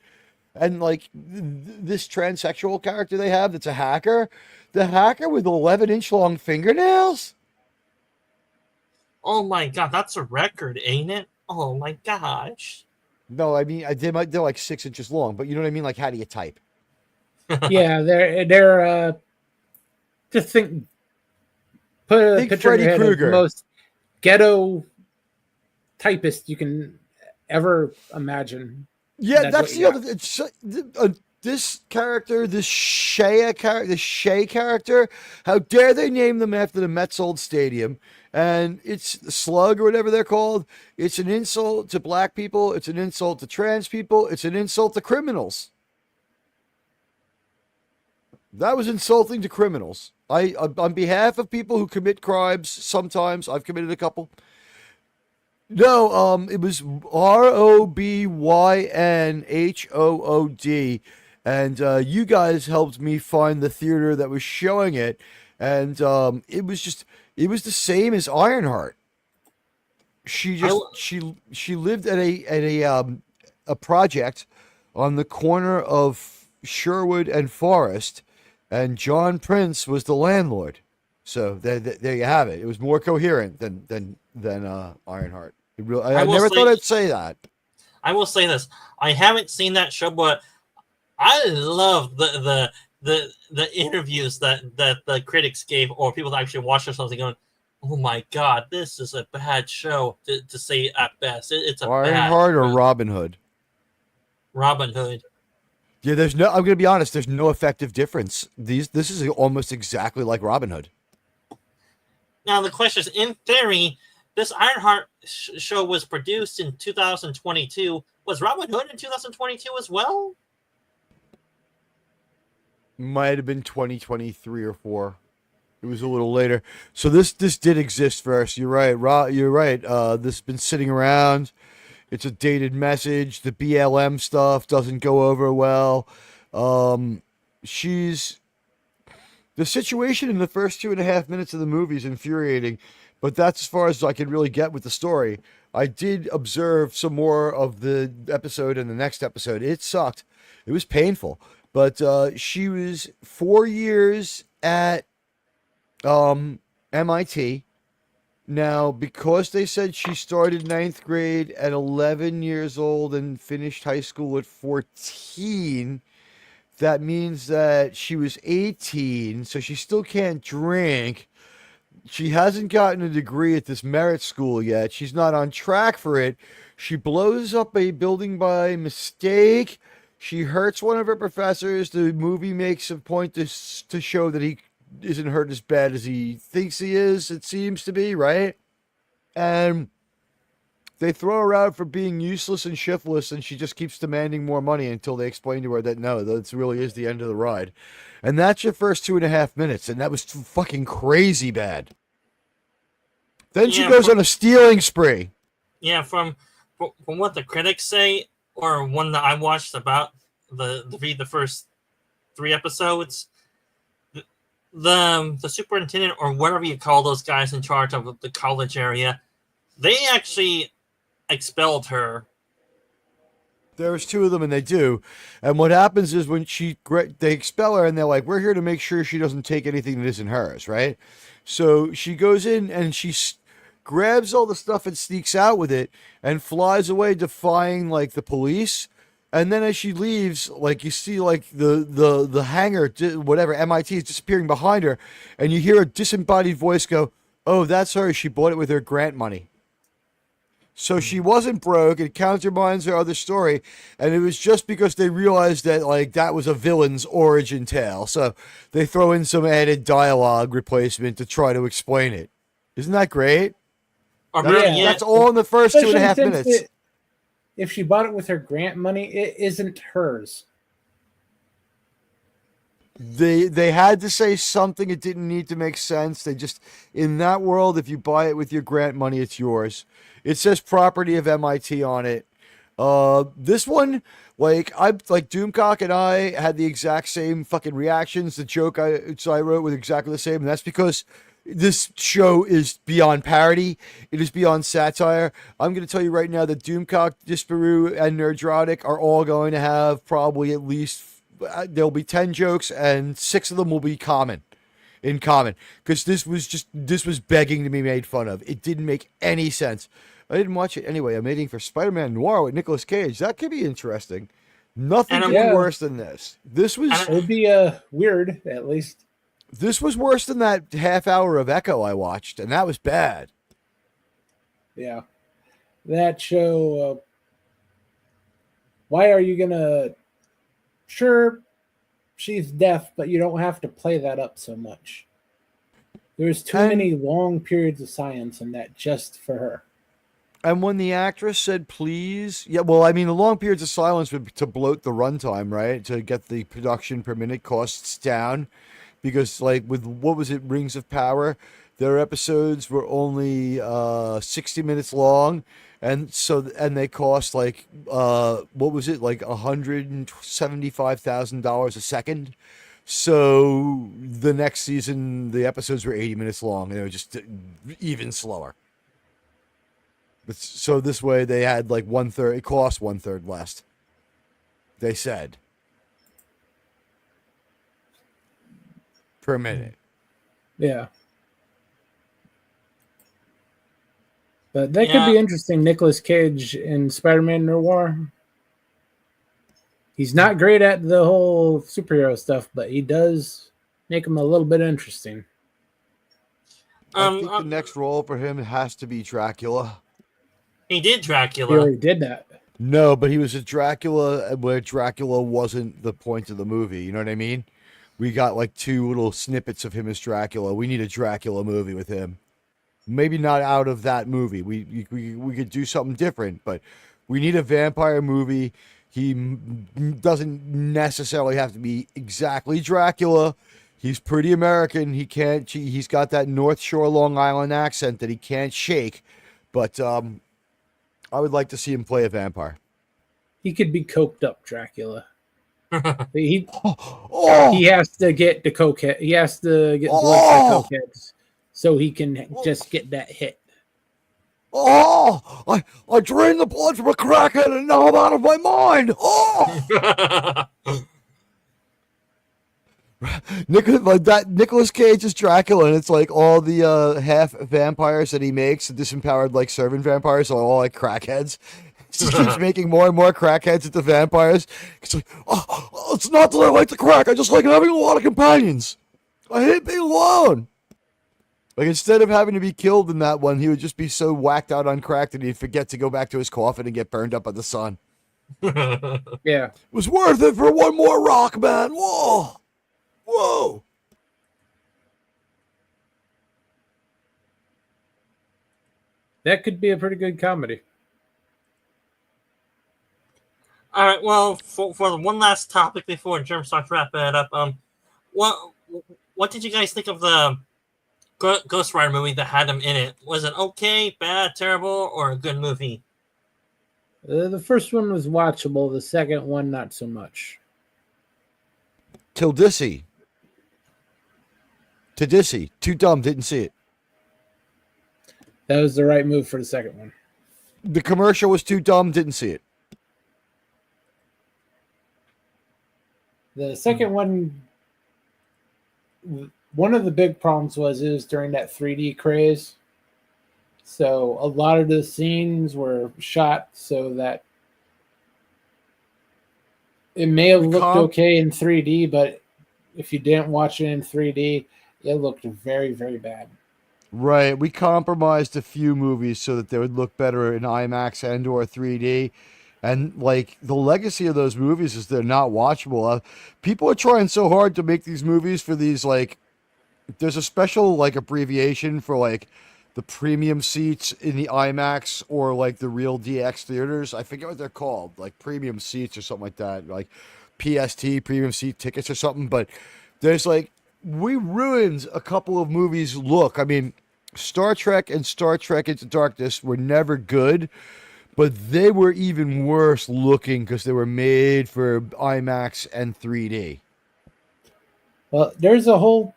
And, like, this transsexual character they have that's a hacker. The hacker with 11-inch long fingernails? Oh my god, that's a record, ain't it? Oh my gosh. No, I mean, they're like 6 inches long, but you know what I mean? Like, how do you type? Yeah, they're just think. Put a picture Freddy in your head of Krueger. the most ghetto typist you can ever imagine. Yeah, that's the other. This character, this Shea character. How dare they name them after the Mets old stadium? And it's Slug or whatever they're called. It's an insult to black people. It's an insult to trans people. It's an insult to criminals. That was insulting to criminals. On behalf of people who commit crimes, sometimes I've committed a couple. No, it was ROBYNHOOD, and you guys helped me find the theater that was showing it, and it was the same as Ironheart. She lived at a project on the corner of Sherwood and Forest, and John Prince was the landlord. So there you have it. It was more coherent than Ironheart. I never thought I'd say that. I will say this: I haven't seen that show, but I love the interviews that the critics gave, or people that actually watched or something, going, "Oh my God, this is a bad show." To say at best, it's a Ironheart or Robin Hood. Robin Hood. Yeah, I'm going to be honest. There's no effective difference. This is almost exactly like Robin Hood. Now the question is, in theory, this Ironheart show was produced in 2022. Was Robin Hood in 2022 as well? Might have been 2023 or 4. It was a little later. So this did exist first. You're right. You're right. This has been sitting around. It's a dated message. The BLM stuff doesn't go over well. The situation in the first 2.5 minutes of the movie is infuriating, but that's as far as I can really get with the story. I did observe some more of the episode in the next episode. It sucked. It was painful. But she was 4 years at MIT. Now, because they said she started 9th grade at 11 years old and finished high school at 14, that means that she was 18, so she still can't drink. She hasn't gotten a degree at this merit school yet. She's not on track for it. She blows up a building by mistake. She hurts one of her professors. The movie makes a point to show that he isn't hurt as bad as he thinks he is, it seems to be, right? And they throw her out for being useless and shiftless, and she just keeps demanding more money until they explain to her that no, that really is the end of the ride. And that's your first 2.5 minutes, and that was fucking crazy bad. Then she goes on a stealing spree. Yeah, from what the critics say, or one that I watched about the first 3 episodes, the superintendent, or whatever you call those guys in charge of the college area, they actually expelled her. There was 2 of them, and they do. And what happens is when they expel her, and they're like, we're here to make sure she doesn't take anything that isn't hers, right? So she goes in, and she grabs all the stuff and sneaks out with it, and flies away, defying, like, the police. And then as she leaves, like, you see, like, the hangar, whatever, MIT is disappearing behind her, and you hear a disembodied voice go, oh, that's her. She bought it with her grant money. So she wasn't broke. It countermines her other story. And it was just because they realized that, like, that was a villain's origin tale. So they throw in some added dialogue replacement to try to explain it. Isn't that great? That's all in the first Especially 2.5 minutes. If she bought it with her grant money, it isn't hers. They had to say something. It didn't need to make sense. They just, in that world, if you buy it with your grant money, it's yours. It says property of MIT on it. This one, like Doomcock and I had the exact same fucking reactions. The joke I wrote was exactly the same, and that's because this show is beyond parody. It is beyond satire. I'm going to tell you right now that Doomcock, Disparu, and Nerdrotic are all going to have probably at least, there'll be 10 jokes, and 6 of them will be in common. Because this was begging to be made fun of. It didn't make any sense. I didn't watch it anyway. I'm waiting for Spider-Man Noir with Nicolas Cage. That could be interesting. Nothing could be worse than this. This was... It would be weird, at least. This was worse than that half hour of Echo I watched, and that was bad. Yeah. That show, why are you going to... Sure, she's deaf, but you don't have to play that up so much. There's too many long periods of silence in that just for her. And when the actress said please, yeah, well, I mean, the long periods of silence would be to bloat the runtime, right? To get the production per minute costs down. Because, like, with what was it, Rings of Power, their episodes were only 60 minutes long. And they cost like, what was it, like $175,000 a second. So the next season, the episodes were 80 minutes long, and they were just even slower. So this way, they had like one third. It cost one third less. They said per minute. Yeah. But that could be interesting. Nicolas Cage in Spider-Man Noir. He's not great at the whole superhero stuff, but he does make him a little bit interesting. I think the next role for him has to be Dracula. He did Dracula. He already did that. No, but he was a Dracula where Dracula wasn't the point of the movie. You know what I mean? We got like 2 little snippets of him as Dracula. We need a Dracula movie with him. Maybe not out of that movie. We could do something different, but we need a vampire movie. He doesn't necessarily have to be exactly Dracula. He's pretty American. He's got that North Shore Long Island accent that he can't shake. But I would like to see him play a vampire. He could be coked up Dracula. He has to get the cokehead. He has to get blood for cokeheads so he can just get that hit. I drained the blood from a crackhead and now I'm out of my mind. Nicolas Cage is Dracula, and it's like all the half vampires that he makes, the disempowered like servant vampires, are all like crackheads. He just keeps making more and more crackheads into vampires. It's like, it's not that I like the crack, I just like having a lot of companions. I hate being alone. Like, instead of having to be killed in that one, he would just be so whacked out on crack that he'd forget to go back to his coffin and get burned up by the sun. Yeah. It was worth it for one more rock, man. Whoa. Whoa. That could be a pretty good comedy. All right. Well, for the one last topic before Germ starts wrapping it up, what did you guys think of the Ghost Rider movie that had him in it? Was it okay, bad, terrible, or a good movie? The first one was watchable. The second one, not so much. Tildisi. Too dumb, didn't see it. That was the right move for the second one. The commercial was too dumb, didn't see it. The second one, one of the big problems was it was during that 3D craze. So a lot of the scenes were shot so that it may have looked okay in 3D, but if you didn't watch it in 3D, it looked very, very bad. Right. We compromised a few movies so that they would look better in IMAX and or 3D. And like the legacy of those movies is they're not watchable. People are trying so hard to make these movies for these, like, there's a special like abbreviation for like the premium seats in the IMAX or like the real DX theaters. I forget what they're called, like premium seats or something like that, like PST, premium seat tickets or something. But there's like, we ruined a couple of movies' look. I mean, Star Trek and Star Trek Into Darkness were never good, but they were even worse looking because they were made for IMAX and 3D. Well, there's a whole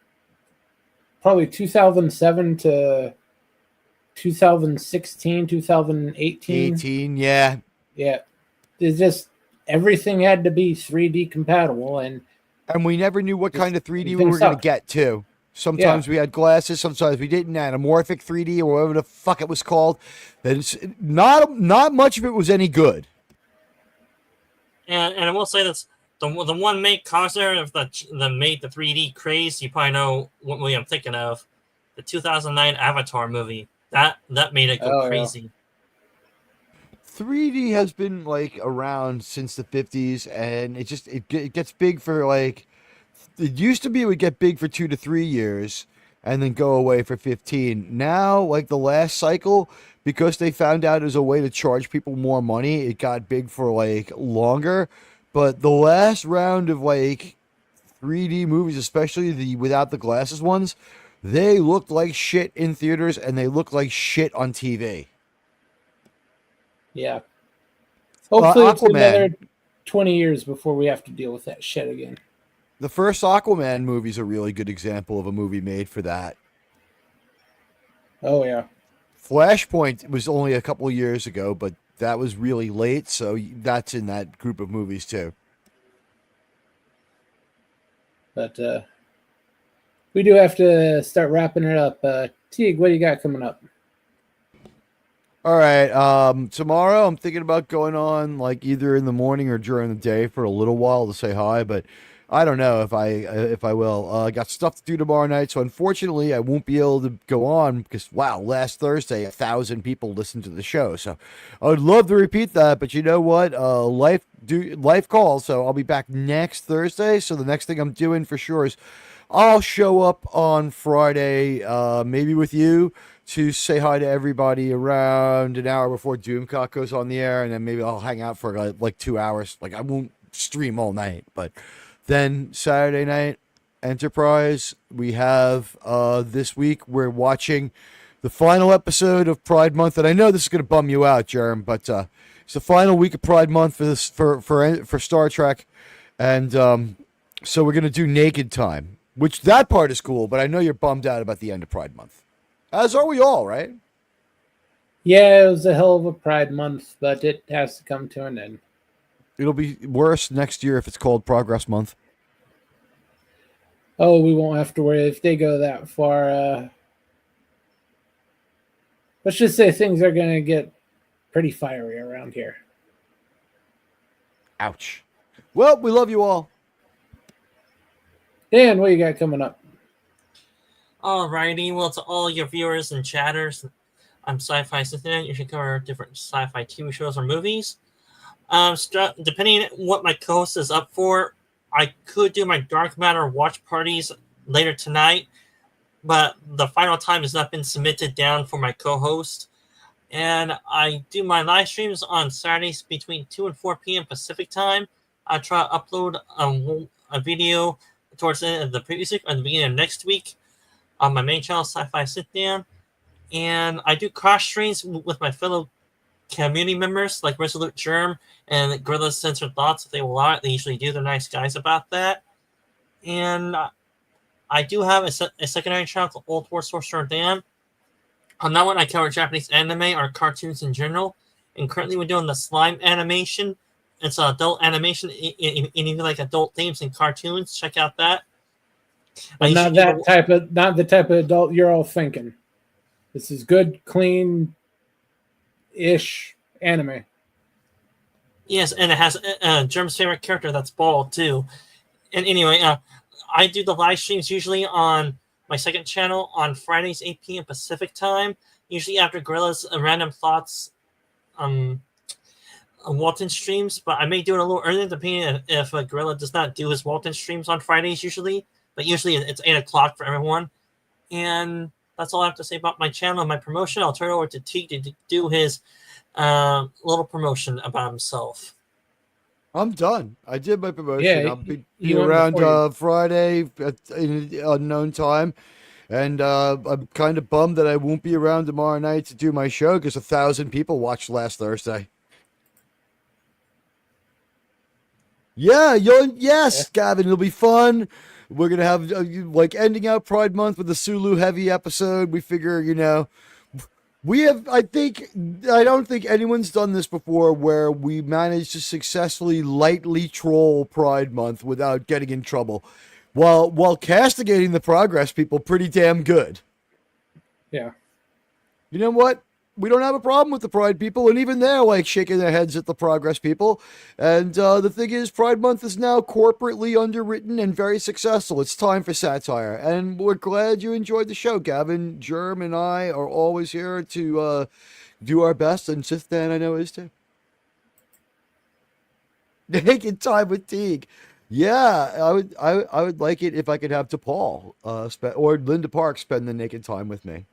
probably 2007 to 2016, 2018. Yeah. It's just everything had to be 3D compatible, and we never knew what kind of 3D we were going to get, too. Sometimes we had glasses, sometimes we didn't. Anamorphic 3D or whatever the fuck it was called. Not much of it was any good. And I will say this: the one main causer of that made the 3D craze. You probably know what movie I'm thinking of, the 2009 Avatar movie. That made it go crazy. Yeah. 3D has been like around since the 50s, and it gets big for like, it used to be it would get big for 2 to 3 years, and then go away for 15. Now, like the last cycle, because they found out as a way to charge people more money, it got big for like longer. But the last round of like 3D movies, especially the without the glasses ones, they looked like shit in theaters and they look like shit on TV. Yeah. Hopefully it's Aquaman. another 20 years before we have to deal with that shit again. The first Aquaman movie is a really good example of a movie made for that. Oh, yeah. Flashpoint was only a couple of years ago, but that was really late, so that's in that group of movies too. But we do have to start wrapping it up. Teague, what do you got coming up? All right. Tomorrow I'm thinking about going on like either in the morning or during the day for a little while to say hi, but I don't know if I will. I got stuff to do tomorrow night, so unfortunately I won't be able to go on because wow, last Thursday 1,000 people listened to the show, so I would love to repeat that, but you know what? Life calls, so I'll be back next Thursday. So the next thing I'm doing for sure is I'll show up on Friday, maybe with you, to say hi to everybody around an hour before Doomcock goes on the air, and then maybe I'll hang out for like 2 hours. Like I won't stream all night, but then Saturday night, Enterprise, we have this week we're watching the final episode of Pride Month, and I know this is going to bum you out, Jerem, but it's the final week of Pride Month for this for Star Trek, and so we're going to do Naked Time, which that part is cool, but I know you're bummed out about the end of Pride Month. As are we all, right? Yeah, it was a hell of a Pride Month, but it has to come to an end. It'll be worse next year if it's called Progress Month. Oh, we won't have to worry if they go that far. Let's just say things are going to get pretty fiery around here. Ouch. Well, we love you all. Dan, what you got coming up? Alrighty, well, to all your viewers and chatters, I'm Sci-Fi Cincinnati. You should cover different sci-fi TV shows or movies. Depending on what my co-host is up for, I could do my Dark Matter watch parties later tonight, but the final time has not been submitted down for my co-host. And I do my live streams on Saturdays between 2 and 4 p.m. Pacific time. I try to upload a video towards the end of the previous week or the beginning of next week on my main channel, Sci-Fi Sit Down. And I do cross streams with my fellow community members like Resolute Germ and Gorilla's Censored Thoughts if they will allow it. They usually do. They're nice guys about that. And I do have a secondary channel called Old War Sorcerer Dan. On that one, I cover Japanese anime or cartoons in general. And currently we're doing the slime animation. It's an adult animation, and even like adult themes and cartoons. Check out that. Well, not the type of adult you're all thinking. This is good, clean-ish anime. Yes, and it has Germ's favorite character that's bald too. And anyway, I do the live streams usually on my second channel on Fridays, 8 p.m. Pacific time. Usually after Gorilla's Random Thoughts Walton streams, but I may do it a little earlier depending if Gorilla does not do his Walton streams on Fridays usually. But usually it's 8 o'clock for everyone. And that's all I have to say about my channel and my promotion. I'll turn it over to T to do his little promotion about himself. I'm done. I did my promotion. Yeah, I'll be around Friday at an unknown time. And I'm kind of bummed that I won't be around tomorrow night to do my show because 1,000 people watched last Thursday. Yeah, yes, Gavin, it'll be fun. We're going to have, like, ending out Pride Month with a Sulu-heavy episode. We figure, we have, I don't think anyone's done this before where we managed to successfully lightly troll Pride Month without getting in trouble while castigating the Progress people pretty damn good. Yeah. You know what? We don't have a problem with the Pride people, and even they're like shaking their heads at the Progress people. And the thing is, Pride Month is now corporately underwritten and very successful. It's time for satire, and we're glad you enjoyed the show, Gavin. Germ and I are always here to do our best, and Sithan I know is too. Naked Time with Teague. Yeah, I would like it if I could have DePaul or Linda Park spend the naked time with me.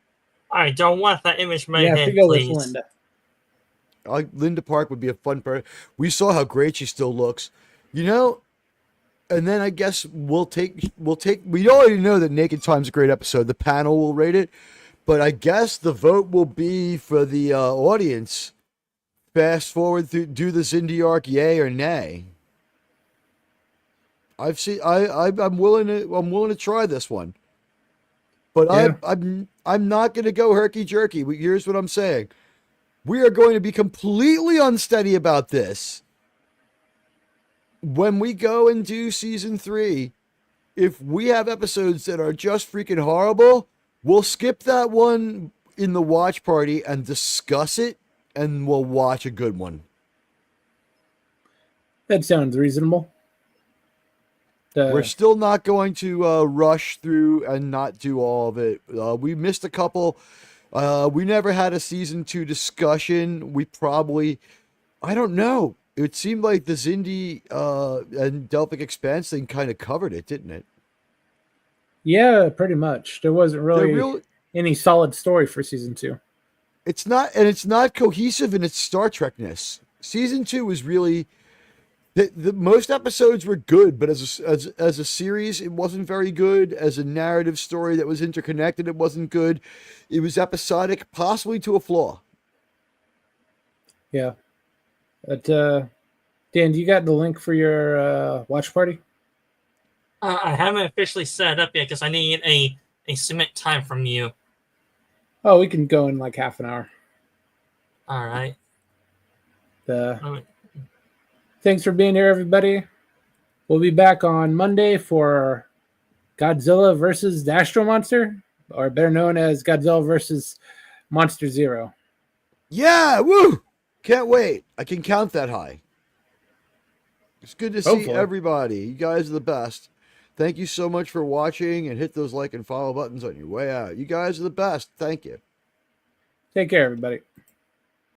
I don't want that image in my You have to head, go with please. Linda. Linda Park would be a fun person. We saw how great she still looks, you know. And then I guess we'll take. We already know that Naked Time's a great episode. The panel will rate it, but I guess the vote will be for the audience. Fast forward through, do the Cindy arc, yay or nay? I'm willing to try this one, but Yeah. I'm not going to go herky jerky. Here's what I'm saying: we are going to be completely unsteady about this when we go and do season 3. If we have episodes that are just freaking horrible, we'll skip that one in the watch party and discuss it, and we'll watch a good one. That sounds reasonable. We're still not going to rush through and not do all of it. We missed a couple. We never had a season 2 discussion. We probably, I don't know. It seemed like the Zindi and Delphic Expanse thing kind of covered it, didn't it? Yeah, pretty much. There wasn't really any solid story for season 2. It's not cohesive in its Star Trekness. Season 2 was really the most episodes were good, but as a series, it wasn't very good. As a narrative story that was interconnected, it wasn't good. It was episodic, possibly to a flaw. Yeah. But Dan, do you got the link for your watch party? I haven't officially set it up yet because I need a submit time from you. Oh, we can go in like half an hour. All right. Thanks for being here, everybody. We'll be back on Monday for Godzilla versus the Astro Monster, or better known as Godzilla versus Monster Zero. Yeah, woo! Can't wait. I can count that high. It's good to see Hopefully. everybody. You guys are the best. Thank you so much for watching, and hit those like and follow buttons on your way out. You guys are the best. Thank you. Take care, everybody.